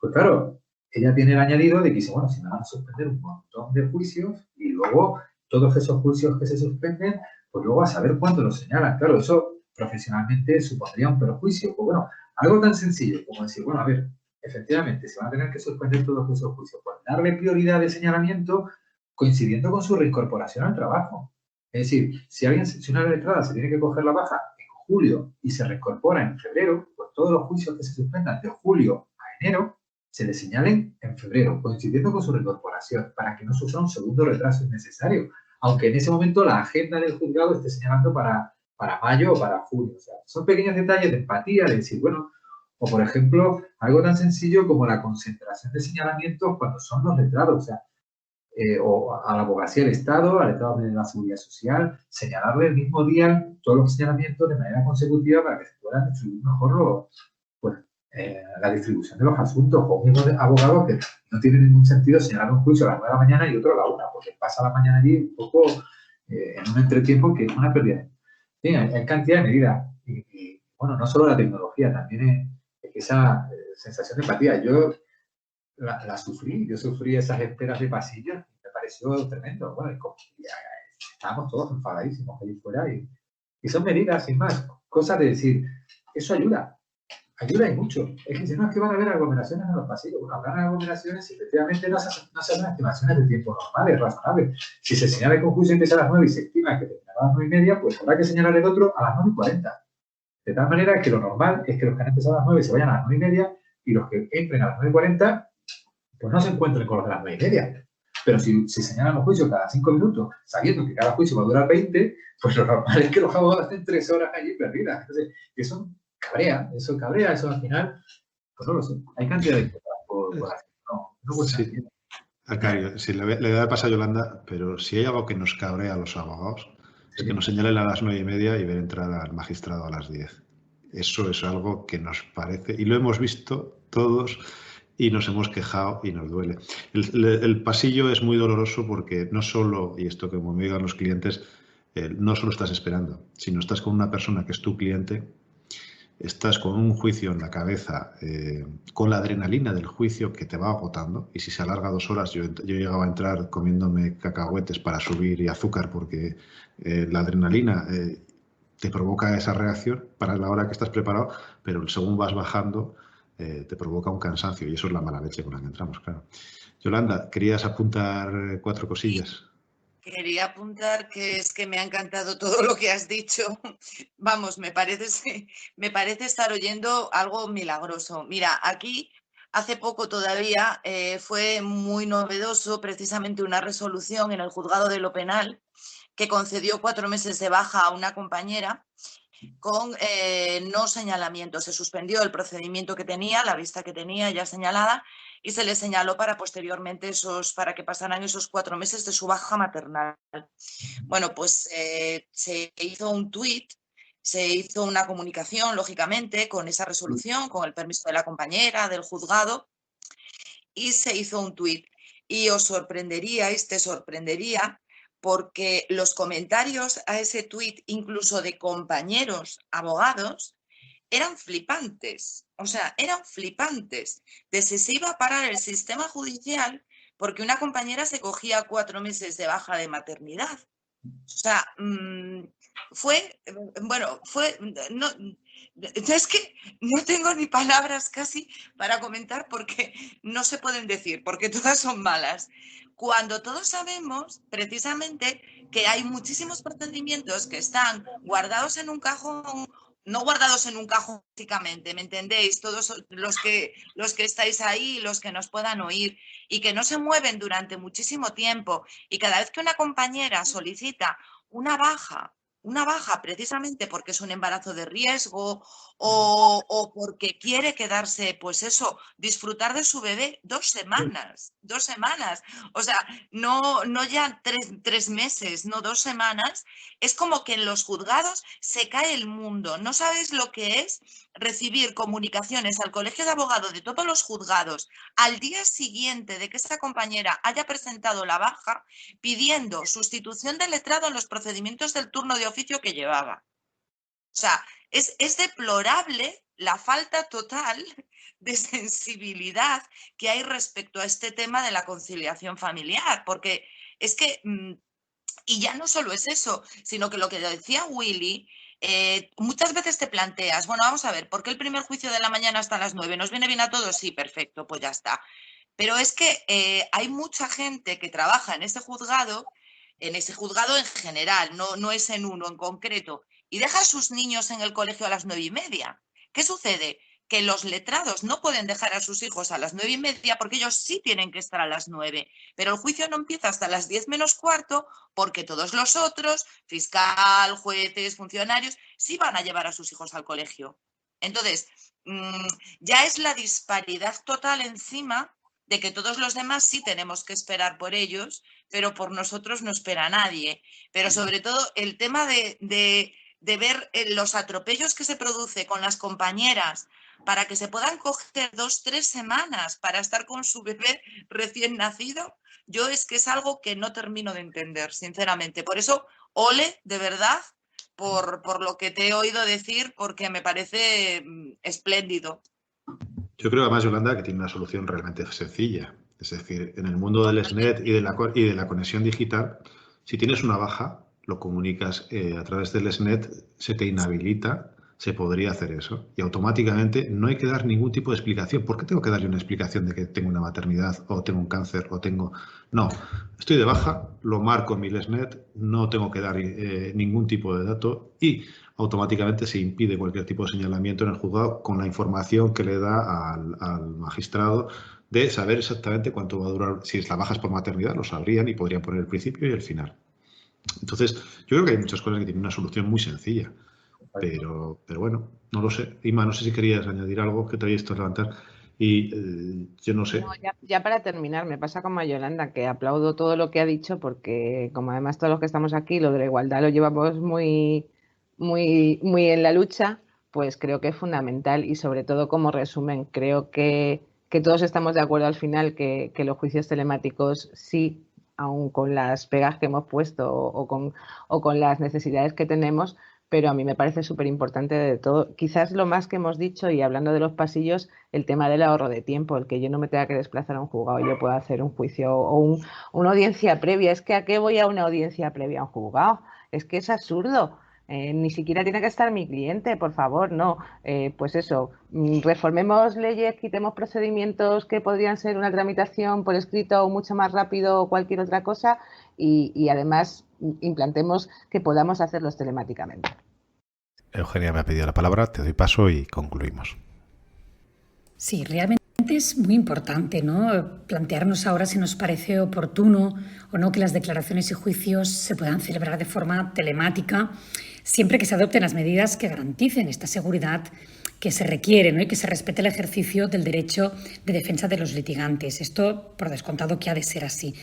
Pues claro, ella tiene el añadido de que dice, bueno, si me van a suspender un montón de juicios y luego todos esos juicios que se suspenden, pues luego a saber cuándo los señalan. Claro, eso profesionalmente supondría un perjuicio. Pues bueno, algo tan sencillo como decir, bueno, a ver, efectivamente, se van a tener que suspender todos esos juicios. Pues darle prioridad de señalamiento coincidiendo con su reincorporación al trabajo. Es decir, si una letrada se tiene que coger la baja en julio y se reincorpora en febrero, pues todos los juicios que se suspendan de julio a enero se le señalen en febrero, coincidiendo con su reincorporación, para que no sufra un segundo retraso innecesario, aunque en ese momento la agenda del juzgado esté señalando para mayo o para junio. O sea, son pequeños detalles de empatía, de decir, bueno, o por ejemplo, algo tan sencillo como la concentración de señalamientos cuando son los letrados, o sea, o a la abogacía del Estado, al Estado de la Seguridad Social, señalarle el mismo día todos los señalamientos de manera consecutiva para que se puedan distribuir mejor la distribución de los asuntos, o mismos abogados que no tiene ningún sentido señalar un juicio a las 9 de la mañana y otro a la 1, porque pasa la mañana allí un poco en un entretiempo que es una pérdida. Sí, hay cantidad de medidas y, bueno, no solo la tecnología, también esa sensación de empatía. Yo yo sufrí esas esperas de pasillo, me pareció tremendo. Bueno, estábamos todos enfadadísimos ahí fuera y son medidas, sin más, cosas de decir, eso ayuda y mucho. Es que si no, es que van a haber aglomeraciones en los pasillos. Bueno, habrán aglomeraciones y efectivamente no se hacen estimaciones de tiempo normales, razonables. Si se señala que un juicio empieza a las 9 y se estima que terminará a las 9:30, pues habrá que señalar el otro a las 9:40. De tal manera que lo normal es que los que han empezado a las 9 se vayan a las 9:30 y los que entren a las 9:40 pues no se encuentren con los de las 9:30. Pero si señalan los juicios cada 5 minutos, sabiendo que cada juicio va a durar 20, pues lo normal es que los abogados estén 3 horas allí perdidas. Entonces, eso cabrea, eso al final, pues no lo sé. Hay cantidad de cosas por hacer. No cuesta Sí. Alcario, sí, le da paso a Yolanda, pero si hay algo que nos cabrea a los abogados, es que nos señalen a las 9:30 y ver entrar al magistrado a las 10. Eso es algo que nos parece, y lo hemos visto todos, y nos hemos quejado y nos duele. El pasillo es muy doloroso porque no solo, y esto que como me digan los clientes, no solo estás esperando, sino estás con una persona que es tu cliente, estás con un juicio en la cabeza, con la adrenalina del juicio que te va agotando, y si se alarga 2 horas, yo llegaba a entrar comiéndome cacahuetes para subir y azúcar porque la adrenalina te provoca esa reacción para la hora que estás preparado, pero según vas bajando te provoca un cansancio y eso es la mala leche con la que entramos, claro. Yolanda, ¿querías apuntar 4 cosillas? Quería apuntar que es que me ha encantado todo lo que has dicho. Vamos, me parece estar oyendo algo milagroso. Mira, aquí hace poco todavía fue muy novedoso precisamente una resolución en el juzgado de lo penal que concedió 4 meses de baja a una compañera con no señalamiento. Se suspendió el procedimiento que tenía, la vista que tenía ya señalada, y se le señaló para posteriormente para que pasaran esos 4 meses de su baja maternal. Bueno, pues se hizo un tuit, se hizo una comunicación, lógicamente, con esa resolución, con el permiso de la compañera, del juzgado, y se hizo un tuit. Y os sorprenderíais, te sorprendería, porque los comentarios a ese tuit, incluso de compañeros abogados, eran flipantes. O sea, eran flipantes. De si se iba a parar el sistema judicial porque una compañera se cogía 4 meses de baja de maternidad. O sea, es que no tengo ni palabras casi para comentar porque no se pueden decir, porque todas son malas. Cuando todos sabemos precisamente que hay muchísimos procedimientos que están guardados en un cajón, no guardados en un cajón físicamente, ¿me entendéis? Todos los que estáis ahí, los que nos puedan oír, y que no se mueven durante muchísimo tiempo, y cada vez que una compañera solicita una baja precisamente porque es un embarazo de riesgo o porque quiere quedarse, pues eso, disfrutar de su bebé 2 semanas, 2 semanas, o sea, no ya 3 meses, no 2 semanas, es como que en los juzgados se cae el mundo. No sabéis lo que es recibir comunicaciones al colegio de abogados de todos los juzgados al día siguiente de que esta compañera haya presentado la baja pidiendo sustitución del letrado en los procedimientos del turno de oficio que llevaba. O sea, es deplorable la falta total de sensibilidad que hay respecto a este tema de la conciliación familiar, porque es que, y ya no solo es eso, sino que lo que decía Willy, muchas veces te planteas, bueno, vamos a ver, ¿por qué el primer juicio de la mañana hasta las 9? ¿Nos viene bien a todos? Sí, perfecto, pues ya está. Pero es que hay mucha gente que trabaja en ese juzgado en general, no es en uno en concreto, y deja a sus niños en el colegio a las 9:30. ¿Qué sucede? Que los letrados no pueden dejar a sus hijos a las 9:30 porque ellos sí tienen que estar a las 9, pero el juicio no empieza hasta las 10 menos cuarto porque todos los otros, fiscal, jueces, funcionarios, sí van a llevar a sus hijos al colegio. Entonces, ya es la disparidad total encima de que todos los demás sí tenemos que esperar por ellos, pero por nosotros no espera nadie. Pero sobre todo el tema de ver los atropellos que se produce con las compañeras para que se puedan coger 2, 3 semanas para estar con su bebé recién nacido, yo es que es algo que no termino de entender, sinceramente. Por eso, ole, de verdad, por lo que te he oído decir, porque me parece espléndido. Yo creo además, Yolanda, que tiene una solución realmente sencilla. Es decir, en el mundo del SNET y de la conexión digital, si tienes una baja, lo comunicas a través del SNET, se te inhabilita, se podría hacer eso. Y automáticamente no hay que dar ningún tipo de explicación. ¿Por qué tengo que darle una explicación de que tengo una maternidad o tengo un cáncer o tengo...? No, estoy de baja, lo marco en mi SNET, no tengo que dar ningún tipo de dato y automáticamente se impide cualquier tipo de señalamiento en el juzgado con la información que le da al magistrado de saber exactamente cuánto va a durar. Si es la baja es por maternidad, lo sabrían y podrían poner el principio y el final. Entonces, yo creo que hay muchas cosas que tienen una solución muy sencilla, pero bueno, no lo sé. Ima, no sé si querías añadir algo que te había visto levantar y yo no sé. No, ya para terminar, me pasa como a Yolanda, que aplaudo todo lo que ha dicho porque como además todos los que estamos aquí, lo de la igualdad lo llevamos muy en la lucha, pues creo que es fundamental y sobre todo como resumen, creo que todos estamos de acuerdo al final que los juicios telemáticos sí, aun con las pegas que hemos puesto o con las necesidades que tenemos, pero a mí me parece súper importante de todo. Quizás lo más que hemos dicho, y hablando de los pasillos, el tema del ahorro de tiempo, el que yo no me tenga que desplazar a un juzgado, yo pueda hacer un juicio o una audiencia previa. Es que ¿a qué voy a una audiencia previa a un juzgado? Es que es absurdo. Ni siquiera tiene que estar mi cliente, por favor, no. Pues eso, reformemos leyes, quitemos procedimientos que podrían ser una tramitación por escrito o mucho más rápido o cualquier otra cosa y además implantemos que podamos hacerlos telemáticamente. Eugenia me ha pedido la palabra, te doy paso y concluimos. Sí, realmente es muy importante, ¿no?, plantearnos ahora si nos parece oportuno o no que las declaraciones y juicios se puedan celebrar de forma telemática, siempre que se adopten las medidas que garanticen esta seguridad que se requiere, ¿no?, y que se respete el ejercicio del derecho de defensa de los litigantes. Esto, por descontado, que ha de ser así.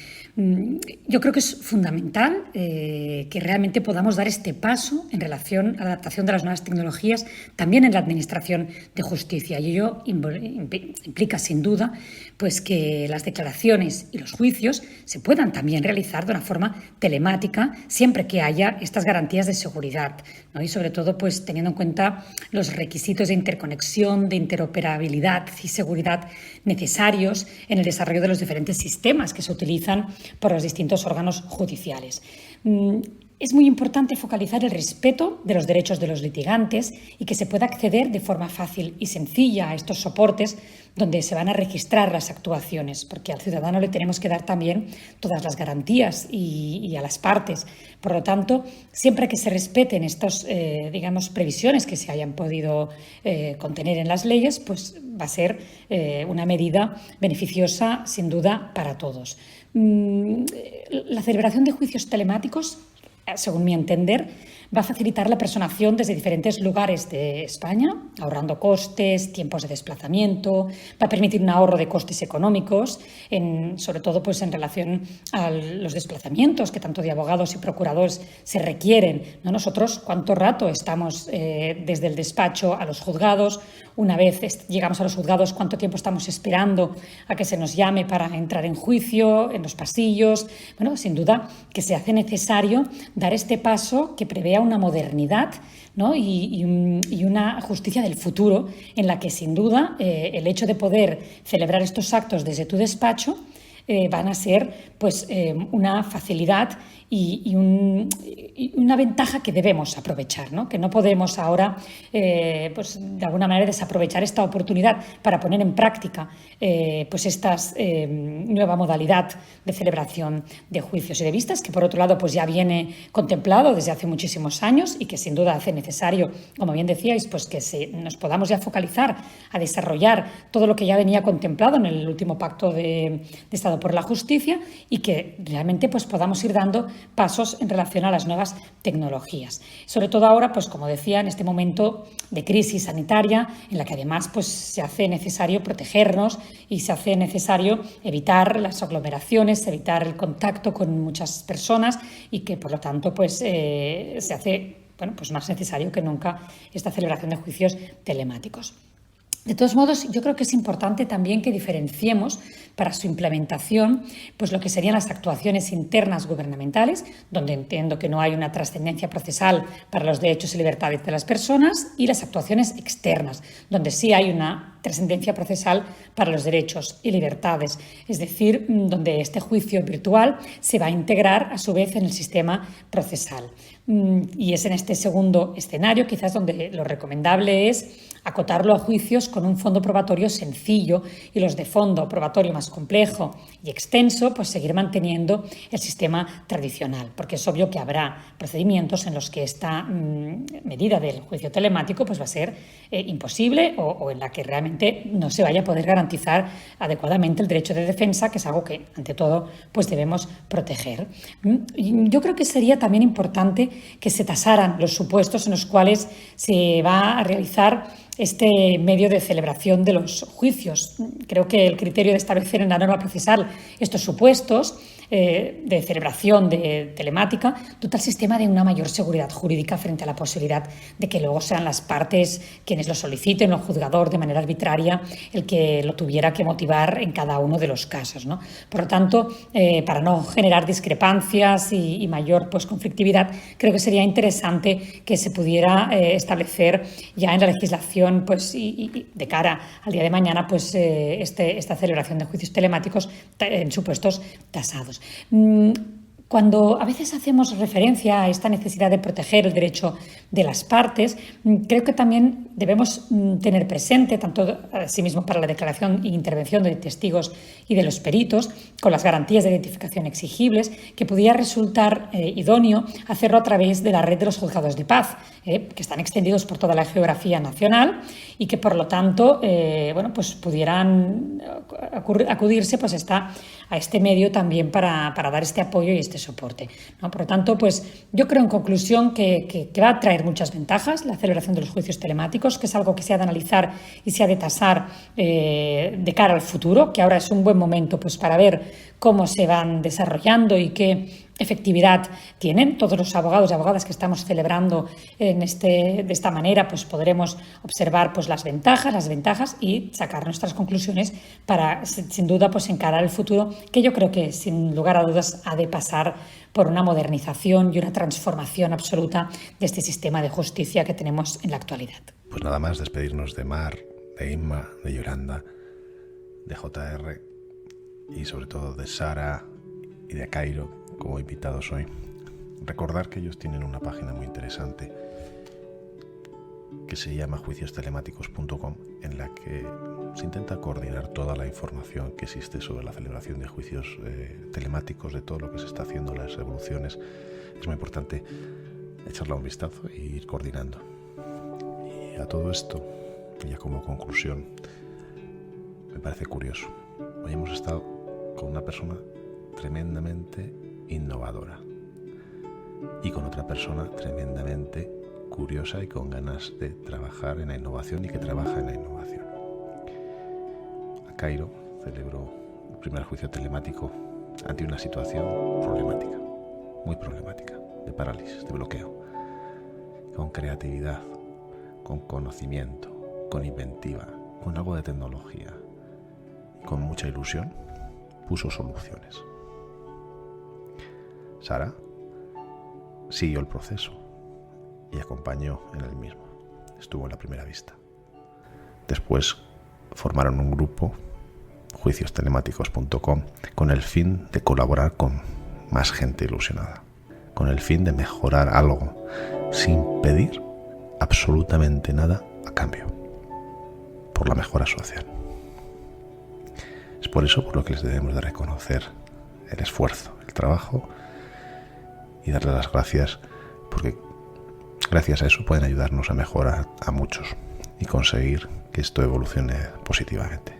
Yo creo que es fundamental que realmente podamos dar este paso en relación a la adaptación de las nuevas tecnologías también en la administración de justicia. Y ello implica, sin duda, pues que las declaraciones y los juicios se puedan también realizar de una forma telemática siempre que haya estas garantías de seguridad, ¿no? Y sobre todo pues teniendo en cuenta los requisitos de interconexión, de interoperabilidad y seguridad necesarios en el desarrollo de los diferentes sistemas que se utilizan por los distintos órganos judiciales. Es muy importante focalizar el respeto de los derechos de los litigantes y que se pueda acceder de forma fácil y sencilla a estos soportes donde se van a registrar las actuaciones, porque al ciudadano le tenemos que dar también todas las garantías y a las partes. Por lo tanto, siempre que se respeten estas previsiones que se hayan podido contener en las leyes, pues va a ser una medida beneficiosa, sin duda, para todos. La celebración de juicios telemáticos, según mi entender, va a facilitar la personación desde diferentes lugares de España, ahorrando costes, tiempos de desplazamiento, va a permitir un ahorro de costes económicos, sobre todo pues, en relación a los desplazamientos que tanto de abogados y procuradores se requieren, ¿no? Nosotros, ¿cuánto rato estamos desde el despacho a los juzgados? Una vez llegamos a los juzgados, ¿cuánto tiempo estamos esperando a que se nos llame para entrar en juicio, en los pasillos? Bueno, sin duda que se hace necesario dar este paso que prevea una modernidad, ¿no? y una justicia del futuro en la que, sin duda, el hecho de poder celebrar estos actos desde tu despacho van a ser pues, una facilidad y una ventaja que debemos aprovechar, ¿no? Que no podemos ahora, pues, de alguna manera, desaprovechar esta oportunidad para poner en práctica pues esta nueva modalidad de celebración de juicios y de vistas, que por otro lado pues, ya viene contemplado desde hace muchísimos años y que sin duda hace necesario, como bien decíais, pues que nos podamos ya focalizar a desarrollar todo lo que ya venía contemplado en el último Pacto de Estado por la Justicia y que realmente pues, podamos ir dando pasos en relación a las nuevas tecnologías. Sobre todo ahora, pues como decía, en este momento de crisis sanitaria, en la que además pues, se hace necesario protegernos y se hace necesario evitar las aglomeraciones, evitar el contacto con muchas personas y que, por lo tanto, pues, se hace pues más necesario que nunca esta celebración de juicios telemáticos. De todos modos, yo creo que es importante también que diferenciemos para su implementación pues lo que serían las actuaciones internas gubernamentales, donde entiendo que no hay una trascendencia procesal para los derechos y libertades de las personas, y las actuaciones externas, donde sí hay una trascendencia procesal para los derechos y libertades, es decir, donde este juicio virtual se va a integrar a su vez en el sistema procesal. Y es en este segundo escenario quizás donde lo recomendable es acotarlo a juicios con un fondo probatorio sencillo y los de fondo probatorio más complejo y extenso, pues seguir manteniendo el sistema tradicional, porque es obvio que habrá procedimientos en los que esta medida del juicio telemático pues va a ser imposible o en la que realmente no se vaya a poder garantizar adecuadamente el derecho de defensa, que es algo que ante todo pues debemos proteger. Yo creo que sería también importante que se tasaran los supuestos en los cuales se va a realizar este medio de celebración de los juicios. Creo que el criterio de establecer en la norma procesal estos supuestos de celebración de telemática dota al sistema de una mayor seguridad jurídica frente a la posibilidad de que luego sean las partes quienes lo soliciten o el juzgador de manera arbitraria el que lo tuviera que motivar en cada uno de los casos, ¿no? Por lo tanto, para no generar discrepancias y mayor pues, conflictividad, creo que sería interesante que se pudiera establecer ya en la legislación pues, y de cara al día de mañana pues, esta celebración de juicios telemáticos en supuestos tasados. Cuando a veces hacemos referencia a esta necesidad de proteger el derecho de las partes, creo que también debemos tener presente, tanto asimismo para la declaración e intervención de testigos y de los peritos, con las garantías de identificación exigibles, que pudiera resultar idóneo hacerlo a través de la red de los juzgados de paz, que están extendidos por toda la geografía nacional y que, por lo tanto, pues pudieran acudirse pues, a este medio también para dar este apoyo y este soporte, ¿no? Por lo tanto, pues yo creo en conclusión que va a traer muchas ventajas la celebración de los juicios telemáticos, que es algo que se ha de analizar y se ha de tasar de cara al futuro, que ahora es un buen momento pues, para ver cómo se van desarrollando y qué efectividad tienen. Todos los abogados y abogadas que estamos celebrando de esta manera pues podremos observar pues las ventajas y sacar nuestras conclusiones para sin duda pues encarar el futuro, que yo creo que sin lugar a dudas ha de pasar por una modernización y una transformación absoluta de este sistema de justicia que tenemos en la actualidad. Pues nada más, despedirnos de Mar, de Inma, de Yolanda, de JR y sobre todo de Sara y de Cairo como invitados hoy. Recordar que ellos tienen una página muy interesante que se llama juiciostelemáticos.com, en la que se intenta coordinar toda la información que existe sobre la celebración de juicios telemáticos, de todo lo que se está haciendo, las evoluciones. Es muy importante echarle un vistazo e ir coordinando. Y a todo esto, ya como conclusión, me parece curioso. Hoy hemos estado con una persona tremendamente innovadora y con otra persona tremendamente curiosa y con ganas de trabajar en la innovación y que trabaja en la innovación. A Cairo celebró el primer juicio telemático ante una situación problemática, muy problemática, de parálisis, de bloqueo, con creatividad, con conocimiento, con inventiva, con algo de tecnología, con mucha ilusión, puso soluciones. Sara siguió el proceso y acompañó en el mismo. Estuvo en la primera vista. Después formaron un grupo, juiciostelemáticos.com, con el fin de colaborar con más gente ilusionada, con el fin de mejorar algo sin pedir absolutamente nada a cambio, por la mejora social. Es por eso por lo que les debemos de reconocer el esfuerzo, el trabajo y darles las gracias, porque gracias a eso pueden ayudarnos a mejorar a muchos y conseguir que esto evolucione positivamente.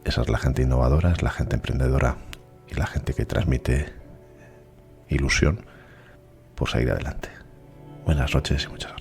Esa es la gente innovadora, es la gente emprendedora y la gente que transmite ilusión por seguir adelante. Buenas noches y muchas gracias.